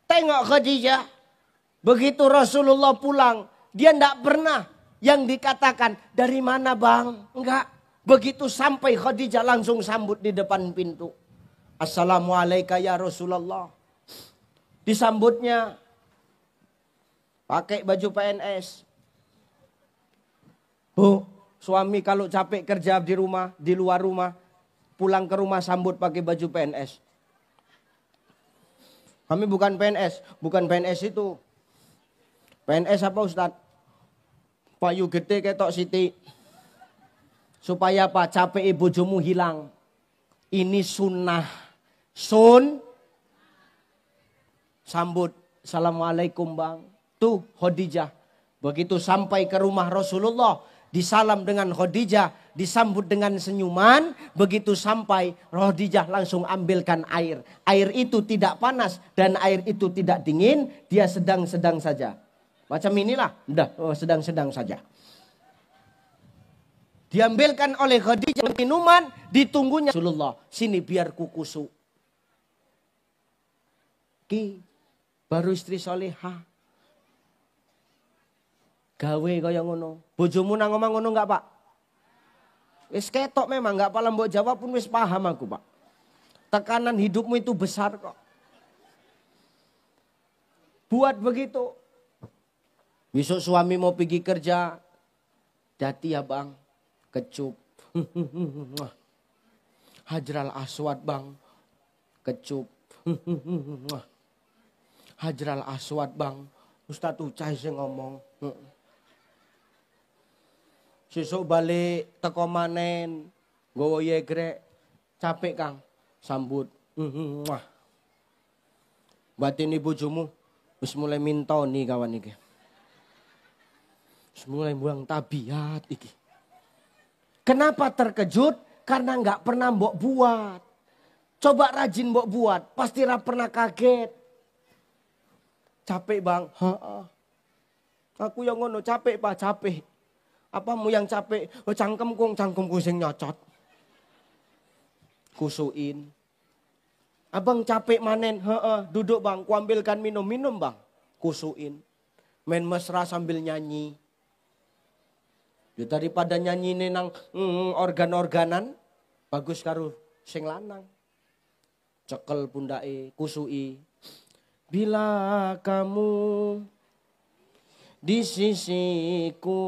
Tengok Khadijah. Begitu Rasulullah pulang, dia ndak pernah yang dikatakan, dari mana bang? Enggak. Begitu sampai Khadijah langsung sambut di depan pintu. Assalamualaikum ya Rasulullah. Disambutnya pakai baju PNS. Bu, suami kalau capek kerja di rumah, di luar rumah, pulang ke rumah sambut pakai baju PNS. Kami bukan PNS, bukan PNS itu. PNS apa Ustaz? Payu gede ketok Siti. Supaya apa? Capek bojomu hilang. Ini sunnah. Sambut. Assalamualaikum bang. Tuh Khadijah. Begitu sampai ke rumah Rasulullah. Disalam dengan Khadijah. Disambut dengan senyuman. Begitu sampai Khadijah langsung ambilkan air. Air itu tidak panas. Dan air itu tidak dingin. Dia sedang-sedang saja. Macam inilah. Udah sedang-sedang saja. Diambilkan oleh Khadijah minuman, ditunggunya Rasulullah. Sini biar kukusu. Ki, baru istri solehah. Gawe kaya ngono. Bojomu nang omah ngono enggak, Pak? Wis ketok memang enggak pala mbok jawab pun wis paham aku, Pak. Tekanan hidupmu itu besar kok. Buat begitu. Besok suami mau pergi kerja. Hati ya, Bang. Kecup. Hajar al-Aswad bang. Kecup. Hajar al-Aswad bang. Ustaz Ucai sing ngomong. Sesuk balik teko manen. Nggawa yegrek. Capek Kang. Sambut. Batin ibu bojomu wis mulai mintoni kawan iki. Wis mulai buang tabiat iki. Kenapa terkejut? Karena nggak pernah mbok buat. Coba rajin mbok buat, pasti pernah kaget. Capek bang, aku yang ngono capek pak, capek. Apamu yang capek? Oh, cangkemku sing nyocot. Kusuin. Abang capek manen, duduk bang, kuambilkan minum bang. Kusuin. Main mesra sambil nyanyi. Ya daripada nyanyi nang organ-organan, bagus karo sing lanang. Cekel pundake, kusui. Bila kamu di sisiku,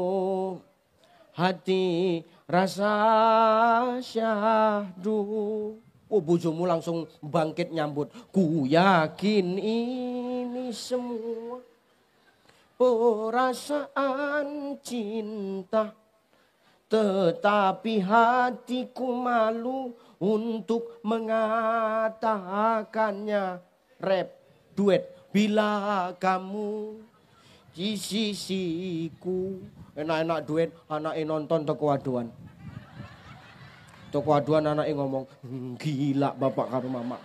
hati rasa syahdu. Oh bojomu langsung bangkit nyambut. Ku yakin ini semua perasaan cinta. Tetapi hatiku malu untuk mengatakannya. Rap, duet. Bila kamu di sisiku. Enak-enak duet, anaknya nonton toko aduan. Toko aduan anaknya ngomong, gila bapak karo mama.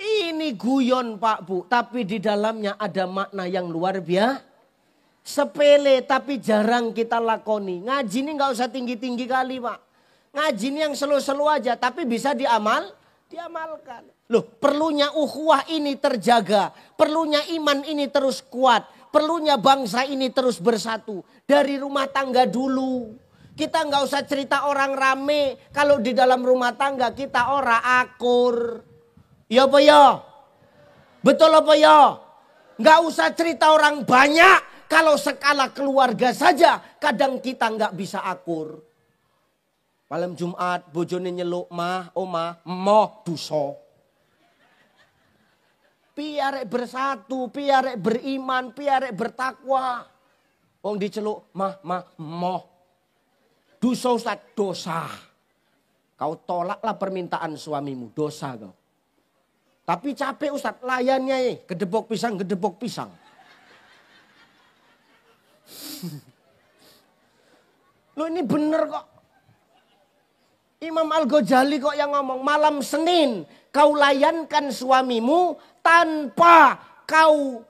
Ini guyon Pak Bu, tapi di dalamnya ada makna yang luar biasa. Sepele tapi jarang kita lakoni. Ngaji ini gak usah tinggi-tinggi kali Pak. Ngaji ini yang selu-selu aja, tapi bisa diamalkan. Loh, perlunya ukhuwah ini terjaga. Perlunya iman ini terus kuat. Perlunya bangsa ini terus bersatu. Dari rumah tangga dulu. Kita gak usah cerita orang rame. Kalau di dalam rumah tangga kita ora akur. Ya apa ya? Betul apa ya? Nggak usah cerita orang banyak. Kalau skala keluarga saja kadang kita nggak bisa akur. Malam Jumat bojone nyeluk omah, moh duso. Piarek bersatu, piarek beriman, piarek bertakwa. Wong diceluk moh. Dosa Ustaz, dosa. Kau tolaklah permintaan suamimu, dosa kau. Tapi capek Ustaz, layannya gedebok pisang. Loh ini bener kok. Imam Al-Ghazali kok yang ngomong malam Senin kau layankan suamimu tanpa kau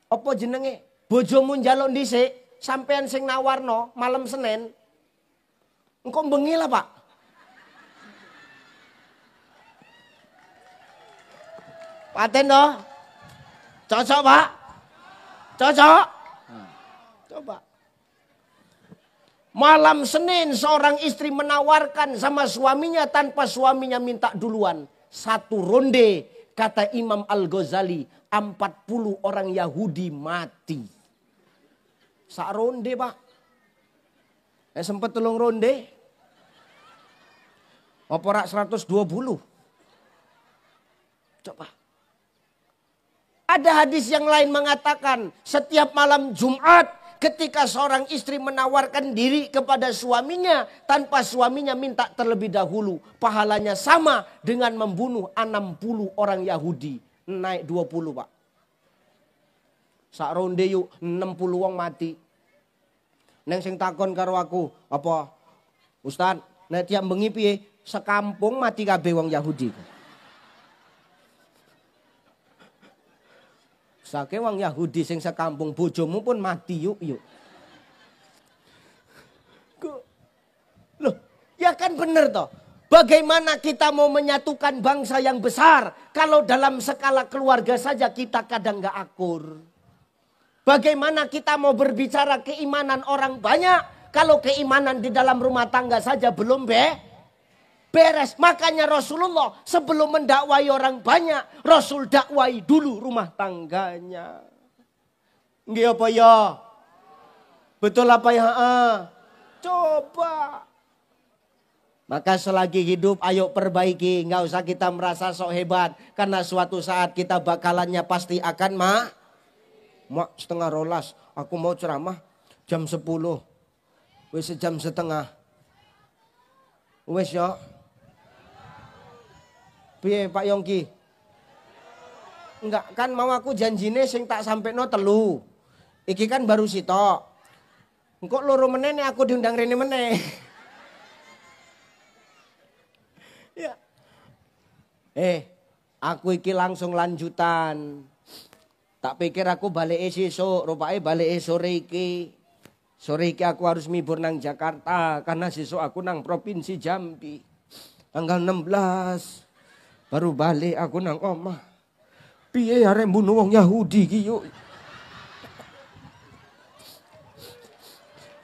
apa jenenge bojomu njaluk dhisik sampean sing nawarno malam Senin. Engko bengi lah Pak. Paten toh? Cocok Pak? Cocok? Coba. Malam Senin seorang istri menawarkan sama suaminya tanpa suaminya minta duluan. 1 ronde kata Imam Al-Ghazali 40 orang Yahudi mati. Sak ronde Pak. Sempet 3 ronde. Apa rak 120? Coba. Ada hadis yang lain mengatakan setiap malam Jumat ketika seorang istri menawarkan diri kepada suaminya tanpa suaminya minta terlebih dahulu. Pahalanya sama dengan membunuh 60 orang Yahudi. Naik 20 Pak. Sak ronde yuk 60 wong mati. Neng sing takon karo aku. Apa? Ustaz, nek tiap bengi piye? Sekampung mati kabeh wong Yahudi. Sake wong Yahudi sing sekampung bojomu pun mati yuk. Loh, ya kan bener toh. Bagaimana kita mau menyatukan bangsa yang besar kalau dalam skala keluarga saja kita kadang gak akur. Bagaimana kita mau berbicara keimanan orang banyak kalau keimanan di dalam rumah tangga saja belum beres. Makanya Rasulullah sebelum mendakwai orang banyak, Rasul dakwai dulu rumah tangganya. Nggih apa ya? Betul apa ya? Coba. Maka selagi hidup ayo perbaiki. Nggak usah kita merasa sok hebat. Karena suatu saat kita bakalannya pasti akan Mak 11:30 aku mau ceramah jam 10. Wis jam setengah. Wis ya. Piye Pak Yongki? Enggak kan mau aku janjine sing tak sampeno 3. Iki kan baru sitok. Engko 2 meneh nek aku diundang rene meneh. Ya. Aku iki langsung lanjutan. Tak pikir aku balik sesuk, rupane balik sore iki. Sore iki aku harus mibur nang Jakarta karena sesuk aku nang Provinsi Jambi. Tanggal 16. Baru balik aku nang omah. Piye arek mbunuh wong Yahudi ki yo.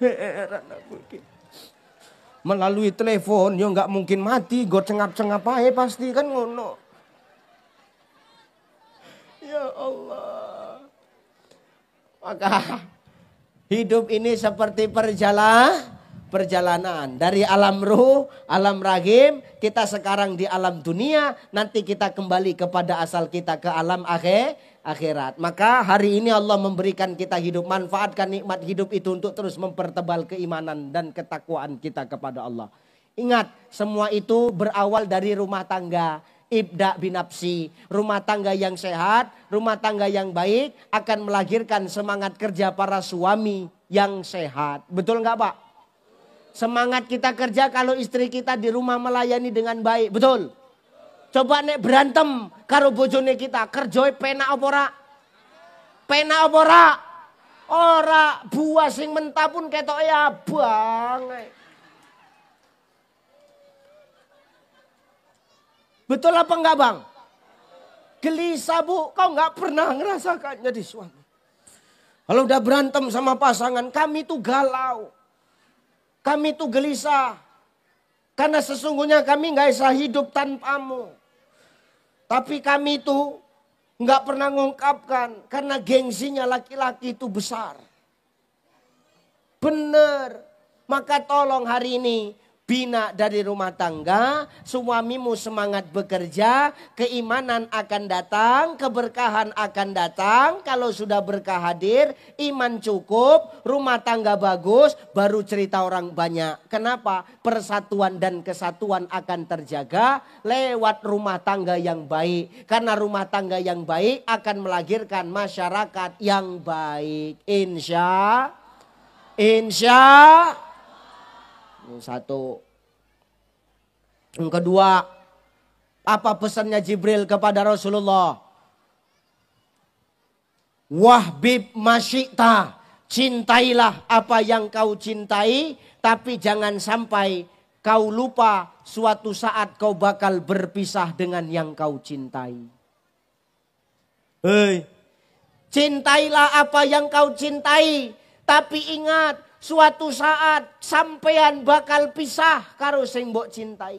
Heran aku iki. Melalui telepon yo enggak mungkin mati, go cengap-cengap ae pasti kan ngono. Ya Allah. Maka hidup ini seperti perjalanan dari alam ruh, alam rahim, kita sekarang di alam dunia, nanti kita kembali kepada asal kita ke alam akhirat. Maka hari ini Allah memberikan kita hidup, manfaatkan nikmat hidup itu untuk terus mempertebal keimanan dan ketakwaan kita kepada Allah. Ingat, semua itu berawal dari rumah tangga. Ibda binafsi, rumah tangga yang sehat, rumah tangga yang baik akan melahirkan semangat kerja para suami yang sehat. Betul nggak Pak? Semangat kita kerja kalau istri kita di rumah melayani dengan baik. Betul? Coba nek berantem karo bojone kita. Kerjoe penak apa ora? Penak apa ora? Ora, buah sing mentah pun ketok ya abang. Betul apa enggak Bang? Gelisah Bu, kau enggak pernah ngerasakannya di suami. Kalau udah berantem sama pasangan, kami tuh galau. Kami tuh gelisah. Karena sesungguhnya kami enggak bisa hidup tanpamu. Tapi kami tuh enggak pernah mengungkapkan. Karena gengsinya laki-laki itu besar. Bener. Maka tolong hari ini bina dari rumah tangga, suamimu semangat bekerja, keimanan akan datang, keberkahan akan datang. Kalau sudah berkah hadir, iman cukup, rumah tangga bagus, baru cerita orang banyak. Kenapa? Persatuan dan kesatuan akan terjaga lewat rumah tangga yang baik. Karena rumah tangga yang baik akan melahirkan masyarakat yang baik. Insya. Ini satu. Yang kedua, apa pesannya Jibril kepada Rasulullah? Wahbib masyikta, cintailah apa yang kau cintai, tapi jangan sampai kau lupa suatu saat kau bakal berpisah dengan yang kau cintai. Hei, cintailah apa yang kau cintai, tapi ingat suatu saat sampean bakal pisah karo sing mbok cintai.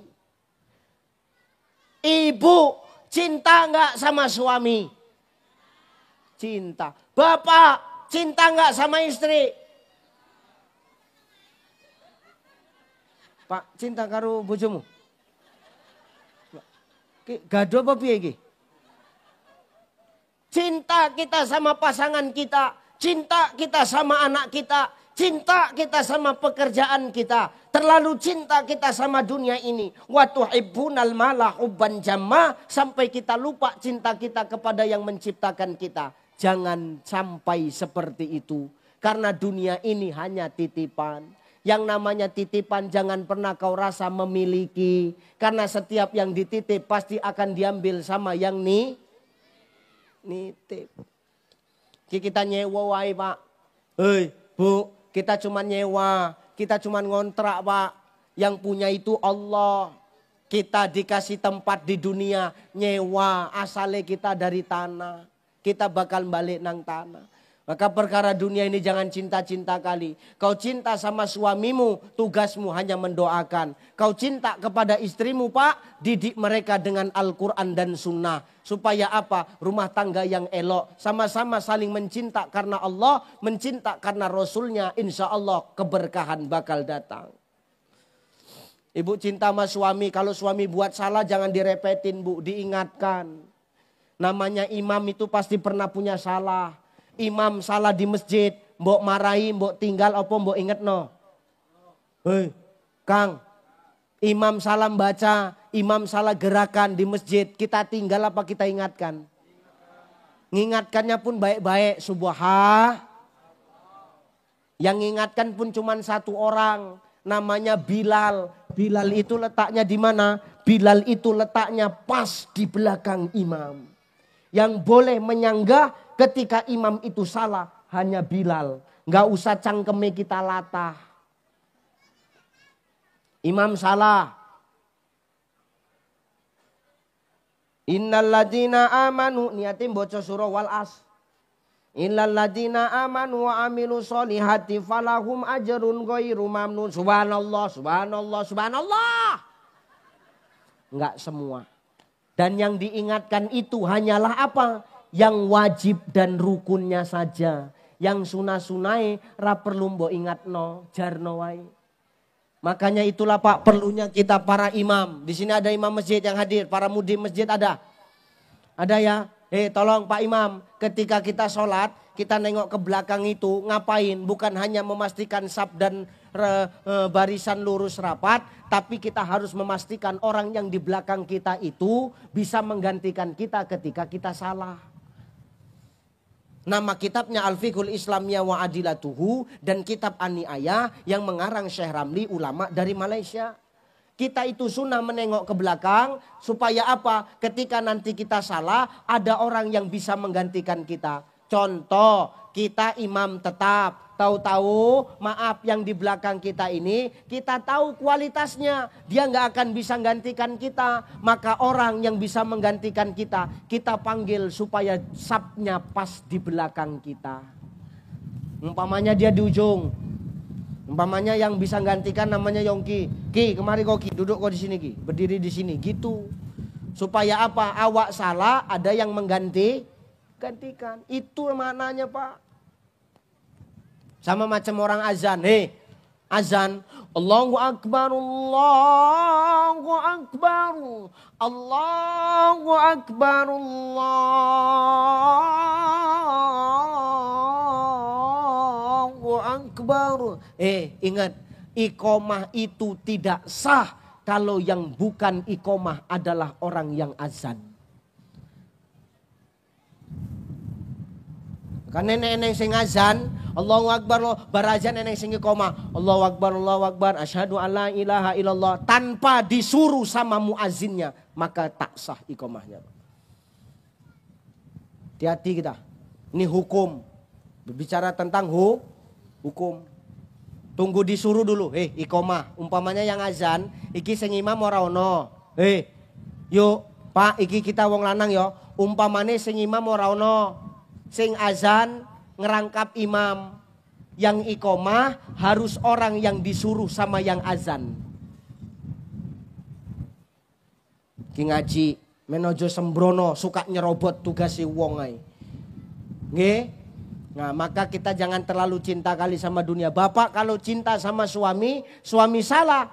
Ibu cinta enggak sama suami? Cinta. Bapak cinta enggak sama istri? Pak, cinta karo bojomu? Gaduh apa piye iki? Cinta kita sama pasangan kita, cinta kita sama anak kita, cinta kita sama pekerjaan kita. Terlalu cinta kita sama dunia ini. Wa tuhibbunal mala hubban jamma. Sampai kita lupa cinta kita kepada yang menciptakan kita. Jangan sampai seperti itu. Karena dunia ini hanya titipan. Yang namanya titipan jangan pernah kau rasa memiliki. Karena setiap yang dititip pasti akan diambil sama yang nitip. Kita nyewa wae Pak. Hei Bu, kita cuma nyewa. Kita cuma ngontrak Pak. Yang punya itu Allah. Kita dikasih tempat di dunia. Nyewa. Asalnya kita dari tanah. Kita bakal balik nang tanah. Maka perkara dunia ini jangan cinta-cinta kali. Kau cinta sama suamimu. Tugasmu hanya mendoakan. Kau cinta kepada istrimu Pak. Didik mereka dengan Al-Quran dan Sunnah. Supaya apa? Rumah tangga yang elok. Sama-sama saling mencinta karena Allah. Mencinta karena Rasulnya. Insya Allah keberkahan bakal datang. Ibu cinta sama suami. Kalau suami buat salah jangan direpetin Bu. Diingatkan. Namanya imam itu pasti pernah punya salah. Imam salah di masjid. Mbok marahi, mbok tinggal apa mbok inget no. Hei Kang. Imam salah baca. Imam salah gerakan di masjid, kita tinggal apa kita ingatkan? Mengingatkannya pun baik-baik, subhanallah. Yang ingatkan pun cuma satu orang, namanya Bilal. Bilal itu letaknya di mana? Bilal itu letaknya pas di belakang imam. Yang boleh menyanggah ketika imam itu salah hanya Bilal. Nggak usah cangkeme kita latah. Imam salah. Innal ladina amanu, niatin baca surah Wal As. Innal ladina amanu wa amilu sholihati falahum ajrun ghairu mamnun. Subhanallah, subhanallah, subhanallah. Enggak semua. Dan yang diingatkan itu hanyalah apa? Yang wajib dan rukunnya saja. Yang sunah-sunai ra perlu mbok ingatno, jarno wae. Makanya itulah Pak perlunya kita para imam. Di sini ada imam masjid yang hadir. Para mudi masjid ada. Ada ya. Tolong Pak Imam. Ketika kita sholat. Kita nengok ke belakang itu. Ngapain? Bukan hanya memastikan saf dan barisan lurus rapat. Tapi kita harus memastikan orang yang di belakang kita itu. Bisa menggantikan kita ketika kita salah. Nama kitabnya Al-Fiqhul Islamiyah wa Adilatuhu. Dan kitab Ani'ayah yang mengarang Syekh Ramli, ulama dari Malaysia. Kita itu sunnah menengok ke belakang. Supaya apa? Ketika nanti kita salah, ada orang yang bisa menggantikan kita. Contoh, kita imam tetap. Tahu-tahu maaf yang di belakang kita ini, kita tahu kualitasnya. Dia nggak akan bisa gantikan kita. Maka orang yang bisa menggantikan kita, kita panggil supaya sapnya pas di belakang kita. Umpamanya dia di ujung. Umpamanya yang bisa gantikan namanya Yongki. Ki, kemari kok Ki, duduk kok di sini Ki. Berdiri di sini, gitu. Supaya apa? Awak salah, ada yang gantikan. Itu maknanya Pak. Sama macam orang azan. Azan. Allahu Akbar, Allahu Akbar, Allahu Akbar, Allahu Akbar. Ingat, iqomah itu tidak sah kalau yang bukan iqomah adalah orang yang azan. Karena nenek sing azan, Allahu Akbar, barazan nenek sing iqomah, Allahu Akbar, asyhadu alla ilaha illallah, tanpa disuruh sama muazzinnya, maka tak sah iqomahnya. Hati-hati kita. Ini hukum. Berbicara tentang hukum. Tunggu disuruh dulu. Iqomah. Umpamanya yang azan, iki sing imam ora ono. Yuk, Pak, iki kita wong lanang yo. Umpamane sing imam ora ono. Sing azan ngerangkap imam. Yang iqomah harus orang yang disuruh sama yang azan. Ki ngaji menojo sembrono suka nyerobot tugasi wong ae. Nggih? Nah, maka kita jangan terlalu cinta kali sama dunia. Bapak kalau cinta sama suami, suami salah.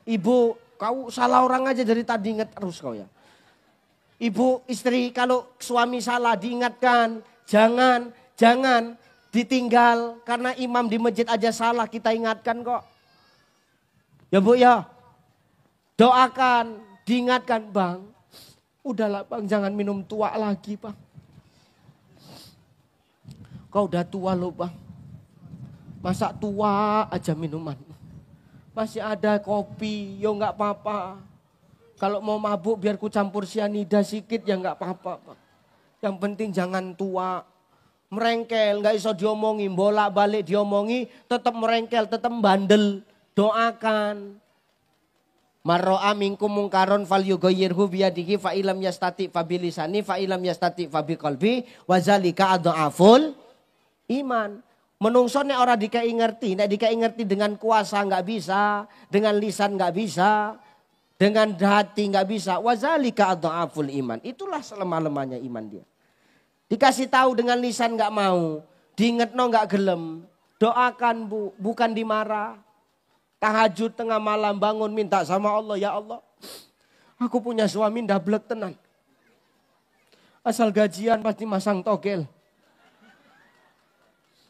Ibu, kau salah orang aja dari tadi, ingat terus kau ya. Ibu, istri, kalau suami salah diingatkan, jangan ditinggal karena imam di masjid aja salah, kita ingatkan kok. Ya Bu ya, doakan, diingatkan, Bang. Udahlah Bang, jangan minum tua lagi Bang. Kau udah tua loh Bang. Masa tua aja minuman. Masih ada kopi, yo nggak apa-apa. Kalau mau mabuk biar ku campur sianida sedikit ya nggak apa-apa. Yang penting jangan tua. Merengkel, nggak iso diomongi, bolak-balik diomongi, tetap merengkel, tetap bandel. Doakan. Marro'a minkum mungkaron fal yughayyirhu biyadihi fa ilam yastati fa bilisani fa ilam yastati fa biqalbi wa zalika adhaful iman. Menungso nek ora dikai ngerti, nek dikai ngerti dengan kuasa nggak bisa, dengan lisan nggak bisa, dengan hati nggak bisa. Wazalika adhaful iman. Itulah selemah-lemahnya iman dia. Dikasih tahu dengan lisan nggak mau, diingetno nggak gelem. Doakan Bu, bukan dimarah. Tahajud tengah malam bangun minta sama Allah, ya Allah. Aku punya suami ndablek tenan. Asal gajian pasti masang togel.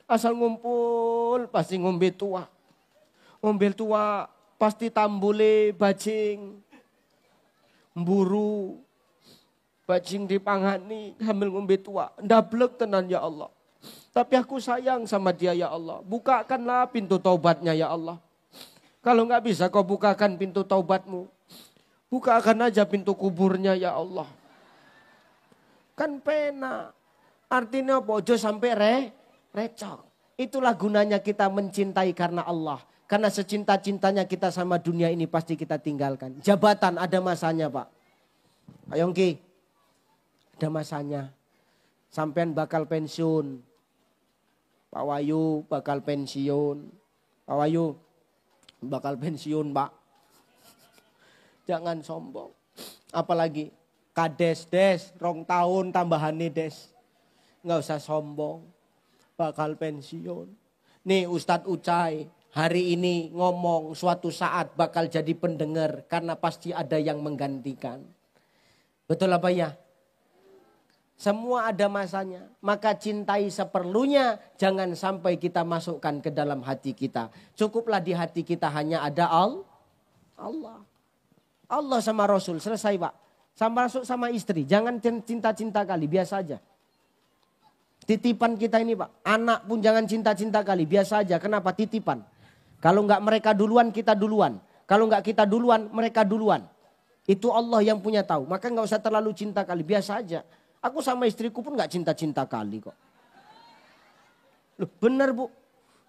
Asal ngumpul pasti ngombe tua. Ngombe tua pasti tambule bajing. Mburu. Bajing dipangani hamil ngombe tua. Ndablek tenan ya Allah. Tapi aku sayang sama dia ya Allah. Bukakanlah pintu taubatnya ya Allah. Kalau nggak bisa kau bukakan pintu taubatmu. Bukakan aja pintu kuburnya ya Allah. Kan pena. Artinya bojo sampai recok. Itulah gunanya kita mencintai karena Allah. Karena secinta-cintanya kita sama dunia ini pasti kita tinggalkan. Jabatan ada masanya Pak. Pak Yongki. Ada masanya. Sampean bakal pensiun. Pak Wayu bakal pensiun. Pak Wayu bakal pensiun Pak. Jangan sombong. Apalagi kades des, 2 tahun tambahannya des. Nggak usah sombong. Bakal pensiun. Nih Ustadz Ucai hari ini ngomong suatu saat bakal jadi pendengar. Karena pasti ada yang menggantikan. Betul apa ya? Semua ada masanya. Maka cintai seperlunya. Jangan sampai kita masukkan ke dalam hati kita. Cukuplah di hati kita hanya ada Allah. Allah sama Rasul. Selesai Pak. Sama masuk sama istri. Jangan cinta-cinta kali. Biasa aja. Titipan kita ini Pak. Anak pun jangan cinta-cinta kali. Biasa aja. Kenapa? Titipan. Kalau enggak mereka duluan, kita duluan. Kalau enggak kita duluan, mereka duluan. Itu Allah yang punya tahu. Maka enggak usah terlalu cinta kali. Biasa aja. Aku sama istriku pun gak cinta-cinta kali kok. Loh bener Bu.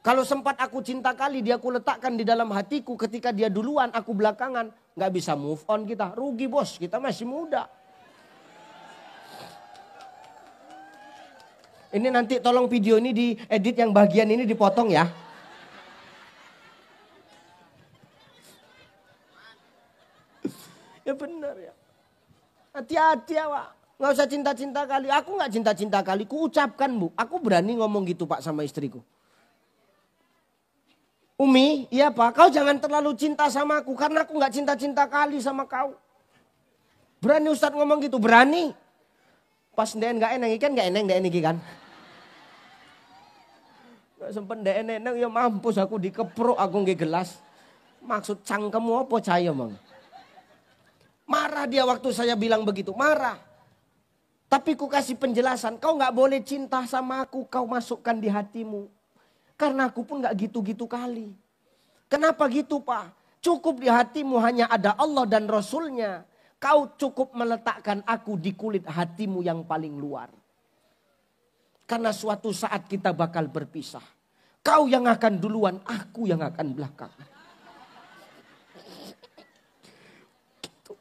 Kalau sempat aku cinta kali dia aku letakkan di dalam hatiku ketika dia duluan aku belakangan. Gak bisa move on kita. Rugi bos kita masih muda. Ini nanti tolong video ini diedit yang bagian ini dipotong ya. Ya bener ya. Hati-hati ya Pak. Nggak usah cinta-cinta kali. Aku nggak cinta-cinta kali. Ku ucapkan Bu. Aku berani ngomong gitu Pak sama istriku. Umi, iya Pak, kau jangan terlalu cinta sama aku karena aku nggak cinta-cinta kali sama kau. Berani Ustadz ngomong gitu, berani. Pas ndek nggak eneng ikan nggak eneng ndek ini kan. Nggak sempet ndek eneng ya mampus aku dikeprok aku nggak gelas. Maksud cangkemmu apa cahaya mang? Marah dia waktu saya bilang begitu, marah. Tapi ku kasih penjelasan, kau nggak boleh cinta sama aku, kau masukkan di hatimu. Karena aku pun gak gitu-gitu kali. Kenapa gitu Pak? Cukup di hatimu hanya ada Allah dan Rasulnya. Kau cukup meletakkan aku di kulit hatimu yang paling luar. Karena suatu saat kita bakal berpisah. Kau yang akan duluan, aku yang akan belakangan. Gitu.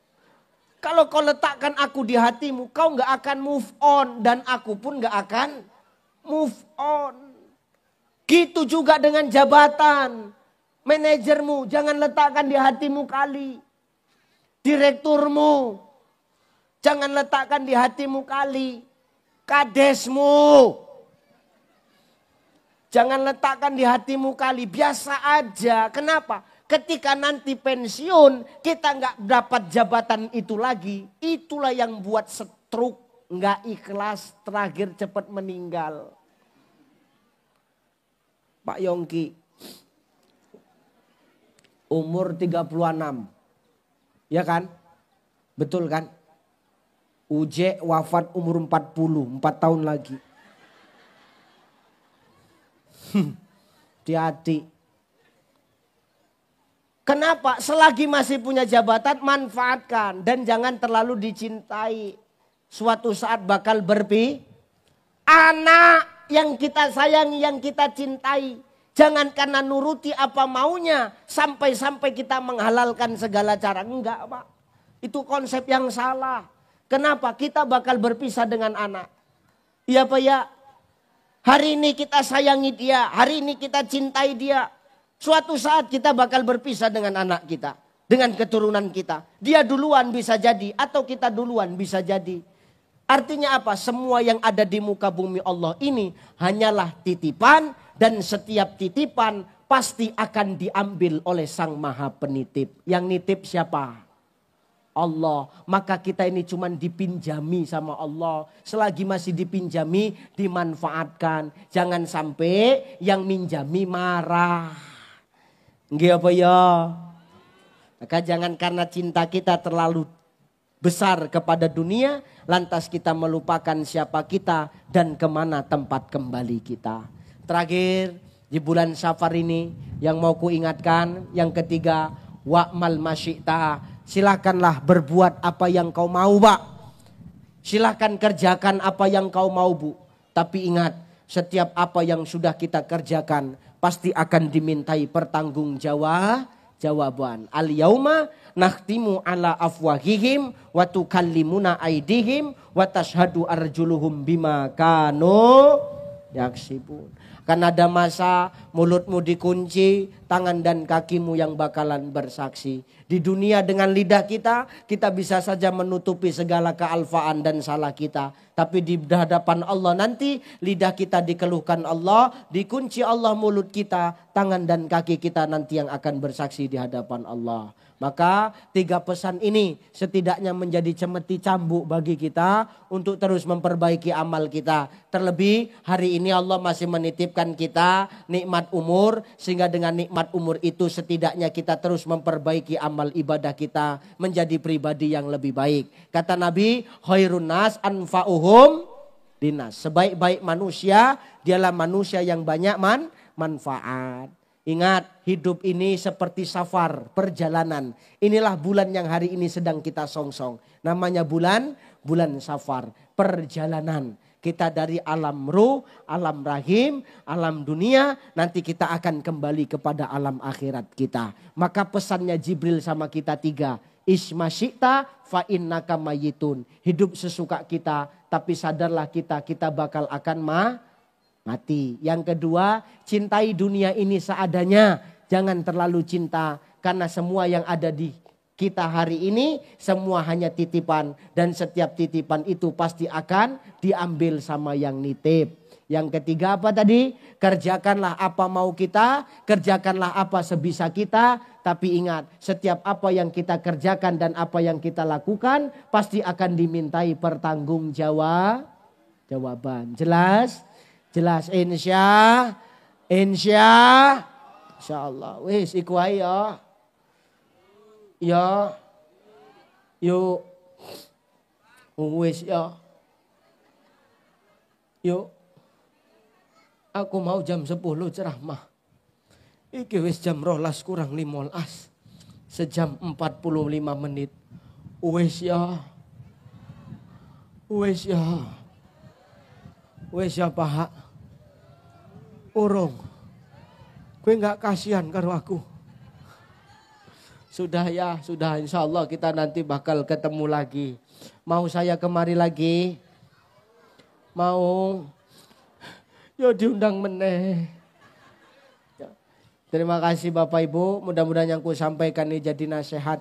Kalau kau letakkan aku di hatimu, kau gak akan move on. Dan aku pun gak akan move on. Gitu juga dengan jabatan. Manajermu jangan letakkan di hatimu kali. Direkturmu jangan letakkan di hatimu kali. Kadesmu jangan letakkan di hatimu kali. Biasa aja. Kenapa? Ketika nanti pensiun kita nggak dapat jabatan itu lagi. Itulah yang buat stroke, nggak ikhlas, terakhir cepat meninggal. Pak Yongki, umur 36, ya kan? Betul kan? Uje wafat umur 40, 4 tahun lagi. Hati-hati. Kenapa? Selagi masih punya jabatan, manfaatkan. Dan jangan terlalu dicintai. Suatu saat bakal anak yang kita sayangi, yang kita cintai. Jangan karena nuruti apa maunya. Sampai-sampai kita menghalalkan segala cara. Enggak Pak. Itu konsep yang salah. Kenapa? Kita bakal berpisah dengan anak. Iya Pak ya. Hari ini kita sayangi dia. Hari ini kita cintai dia. Suatu saat kita bakal berpisah dengan anak kita. Dengan keturunan kita. Dia duluan bisa jadi. Atau kita duluan bisa jadi. Artinya apa? Semua yang ada di muka bumi Allah ini hanyalah titipan. Dan setiap titipan pasti akan diambil oleh Sang Maha Penitip. Yang nitip siapa? Allah. Maka kita ini cuma dipinjami sama Allah. Selagi masih dipinjami, dimanfaatkan. Jangan sampai yang minjami marah. Nggih apa ya? Maka jangan karena cinta kita terlalu besar kepada dunia, lantas kita melupakan siapa kita dan kemana tempat kembali kita. Terakhir, di bulan Safar ini yang mau ku ingatkan, yang ketiga, wa'mal masyi'ta. Silakanlah berbuat apa yang kau mau, Pak. Silakan kerjakan apa yang kau mau, Bu. Tapi ingat, setiap apa yang sudah kita kerjakan pasti akan dimintai pertanggungjawaban. Al-yauma nakhtimu ala afwahihim wa tukallimuna aydihim wa tashhadu arjuluhum bima kanu yaksibun. Kan ada masa mulutmu dikunci, tangan dan kakimu yang bakalan bersaksi. Di dunia dengan lidah kita bisa saja menutupi segala kealfaan dan salah kita. Tapi di hadapan Allah nanti lidah kita dikeluhkan Allah, dikunci Allah mulut kita, tangan dan kaki kita nanti yang akan bersaksi di hadapan Allah. Maka 3 pesan ini setidaknya menjadi cemeti cambuk bagi kita untuk terus memperbaiki amal kita. Terlebih hari ini Allah masih menitipkan kita nikmat umur. Sehingga dengan nikmat umur itu setidaknya kita terus memperbaiki amal ibadah kita. Menjadi pribadi yang lebih baik. Kata Nabi, khairun nas anfa'uhum linas. Sebaik-baik manusia dialah manusia yang banyak manfaat. Ingat, hidup ini seperti safar, perjalanan. Inilah bulan yang hari ini sedang kita songsong. Namanya bulan safar, perjalanan. Kita dari alam ruh, alam rahim, alam dunia. Nanti kita akan kembali kepada alam akhirat kita. Maka pesannya Jibril sama kita 3. Isma syi'ta fa innaka mayitun. Hidup sesuka kita, tapi sadarlah kita bakal akan mati. Yang kedua, cintai dunia ini seadanya. Jangan terlalu cinta. Karena semua yang ada di kita hari ini, semua hanya titipan. Dan setiap titipan itu pasti akan diambil sama yang nitip. Yang ketiga apa tadi? Kerjakanlah apa mau kita, kerjakanlah apa sebisa kita. Tapi ingat, setiap apa yang kita kerjakan dan apa yang kita lakukan pasti akan dimintai pertanggungjawaban. Jelas? Jelas insya Allah. Wis iku ae ya. Ya. Yuk. Wis ya. Yuk. Aku mau jam 10 ceramah. Iki wis jam 12 kurang 15. Sejam 45 menit. Wis ya. Wis ya. Wis ya Pak. Urung. Gue gak kasihan karo aku. Sudah ya, sudah insya Allah kita nanti bakal ketemu lagi. Mau saya kemari lagi? Mau? Yo diundang meneh. Terima kasih Bapak Ibu. Mudah-mudahan yang ku sampaikan ini jadi nasihat.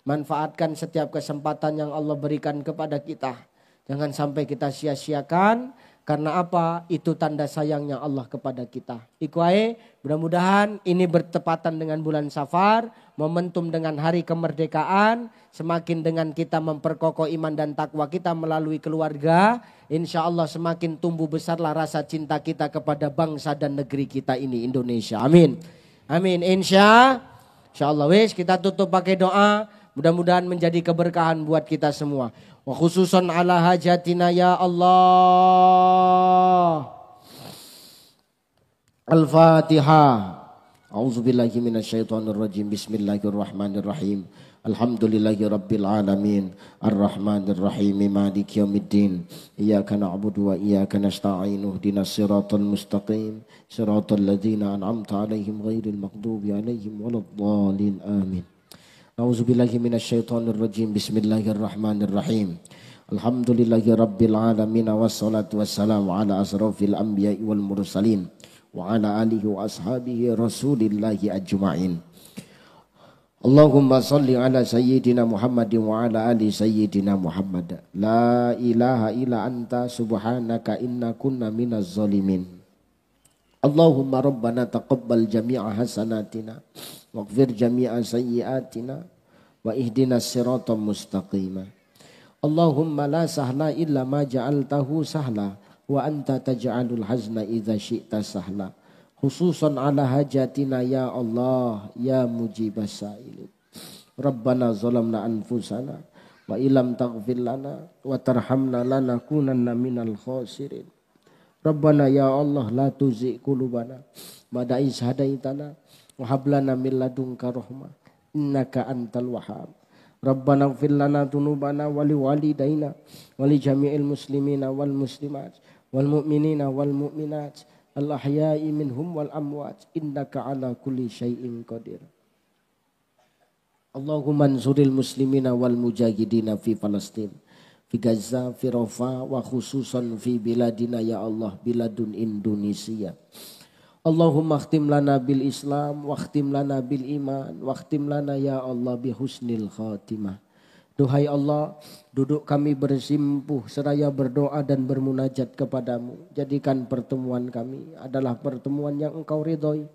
Manfaatkan setiap kesempatan yang Allah berikan kepada kita. Jangan sampai kita sia-siakan. Karena apa? Itu tanda sayangnya Allah kepada kita. Iku ae, mudah-mudahan ini bertepatan dengan bulan Safar. Momentum dengan hari kemerdekaan. Semakin dengan kita memperkokoh iman dan takwa kita melalui keluarga. Insya Allah semakin tumbuh besarlah rasa cinta kita kepada bangsa dan negeri kita ini Indonesia. Amin. Amin. Insya Allah. Wis kita tutup pakai doa. Mudah-mudahan menjadi keberkahan buat kita semua. Wa khususan ala hajatina ya Allah. Al-Fatihah. A'udzubillahi minasyaitonirrajim. Bismillahirrahmanirrahim. Alhamdulillahi rabbil alamin. Ar-Rahmanirrahim. Maliki yaumiddin. Iyyaka na'budu wa iyyaka nasta'in. Ihdinas siratal mustaqim. Siratal ladzina an'amta 'alaihim ghairil maghdubi 'alaihim waladdallin. Amin. A'udzubillahi minasyaitonirrajim. Bismillahirrahmanirrahim. Alhamdulillahi rabbil alamin wassalatu wassalamu ala asrafil anbiya'i wal mursalin wa ala alihi wa ashabihi rasulillahi ajma'in. Allahumma salli ala sayyidina Muhammadin wa ala ali sayyidina Muhammad. La ilaha illa anta subhanaka inna kunna minaz zalimin. Allahumma rabbana taqabbal jami'a hasanatina waghfir jami'a sayyi'atina wa ihdinas siratal mustaqima. Allahumma la sahla illa ma ja'altahu sahla wa anta taj'alul hazna idza syi'ta sahla. Khususan ala hajatina ya Allah ya mujibas sa'ilin. Rabbana zalamna anfusana wa illam taghfir lana wa tarhamna lanakunanna minal khasirin. Rabbana ya Allah la tuzigh qulubana ba'da idh hadaitana wa hab lana min ladunka rahmah innaka antal wahhab. Rabbana ighfir lana dzunubana wa liwalidayna wa li jami'il muslimina wal muslimat wal mu'minina wal mu'minat al ahya'i minhum wal amwat innaka ala kulli syai'in qadir. Allahumma ansuril muslimina wal mujahidina fi Palestin, fi Gaza, fi Rafah wa khususan fi biladina ya Allah biladun Indonesia. Allahumma khtim lana bil Islam wa khtim lana bil iman wa khtim lana ya Allah bi husnil khatimah. Duhai Allah, duduk kami bersimpuh seraya berdoa dan bermunajat kepadamu. Jadikan pertemuan kami adalah pertemuan yang engkau ridhoi.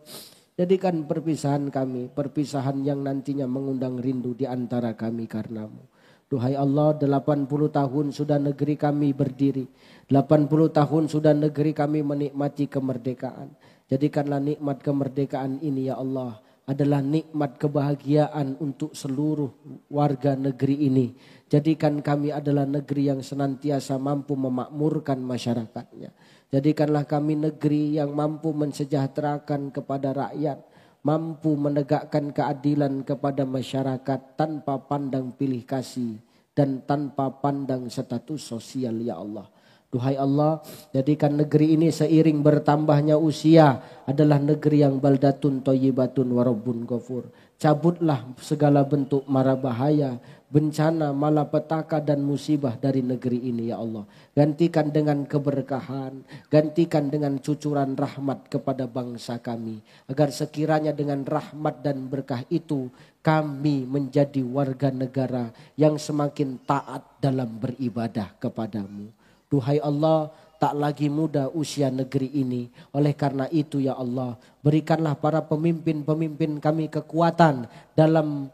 Jadikan perpisahan kami perpisahan yang nantinya mengundang rindu di antara kami karenamu. Duhai Allah, 80 tahun sudah negeri kami berdiri. 80 tahun sudah negeri kami menikmati kemerdekaan. Jadikanlah nikmat kemerdekaan ini ya Allah adalah nikmat kebahagiaan untuk seluruh warga negeri ini. Jadikan kami adalah negeri yang senantiasa mampu memakmurkan masyarakatnya. Jadikanlah kami negeri yang mampu mensejahterakan kepada rakyat. Mampu menegakkan keadilan kepada masyarakat tanpa pandang pilih kasih dan tanpa pandang status sosial ya Allah. Duhai Allah, jadikan negeri ini seiring bertambahnya usia adalah negeri yang baldatun thayyibatun wa rabbun ghafur. Cabutlah segala bentuk mara bahaya, bencana, malapetaka dan musibah dari negeri ini ya Allah. Gantikan dengan keberkahan, gantikan dengan cucuran rahmat kepada bangsa kami. Agar sekiranya dengan rahmat dan berkah itu kami menjadi warga negara yang semakin taat dalam beribadah kepadamu. Duhai Allah, tak lagi muda usia negeri ini. Oleh karena itu ya Allah, berikanlah para pemimpin-pemimpin kami kekuatan dalam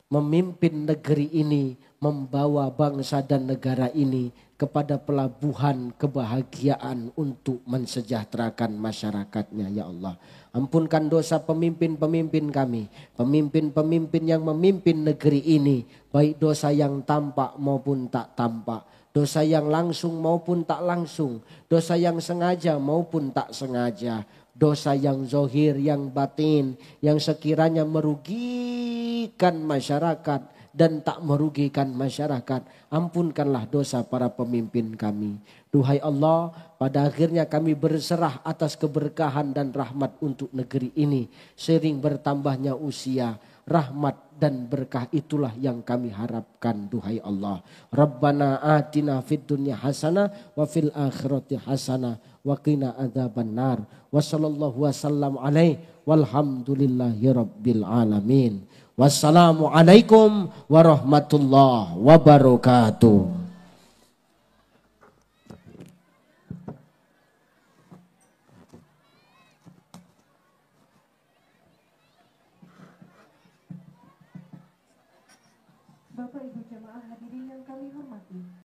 memimpin negeri ini, membawa bangsa dan negara ini kepada pelabuhan kebahagiaan untuk mensejahterakan masyarakatnya ya Allah. Ampunkan dosa pemimpin-pemimpin kami, pemimpin-pemimpin yang memimpin negeri ini, baik dosa yang tampak maupun tak tampak, dosa yang langsung maupun tak langsung, dosa yang sengaja maupun tak sengaja, dosa yang zohir, yang batin, yang sekiranya merugikan masyarakat dan tak merugikan masyarakat. Ampunkanlah dosa para pemimpin kami. Duhai Allah, pada akhirnya kami berserah atas keberkahan dan rahmat untuk negeri ini. Sering bertambahnya usia, rahmat dan berkah itulah yang kami harapkan, duhai Allah. Rabbana atina fid dunya hasanah wa fil akhirati hasanah wa qina adzabannar. Wa sallallahu wasallam alaihi walhamdulillahi rabbil alamin. Wassalamualaikum warahmatullahi wabarakatuh. Bapak Ibu jamaah hadirin yang kami hormati.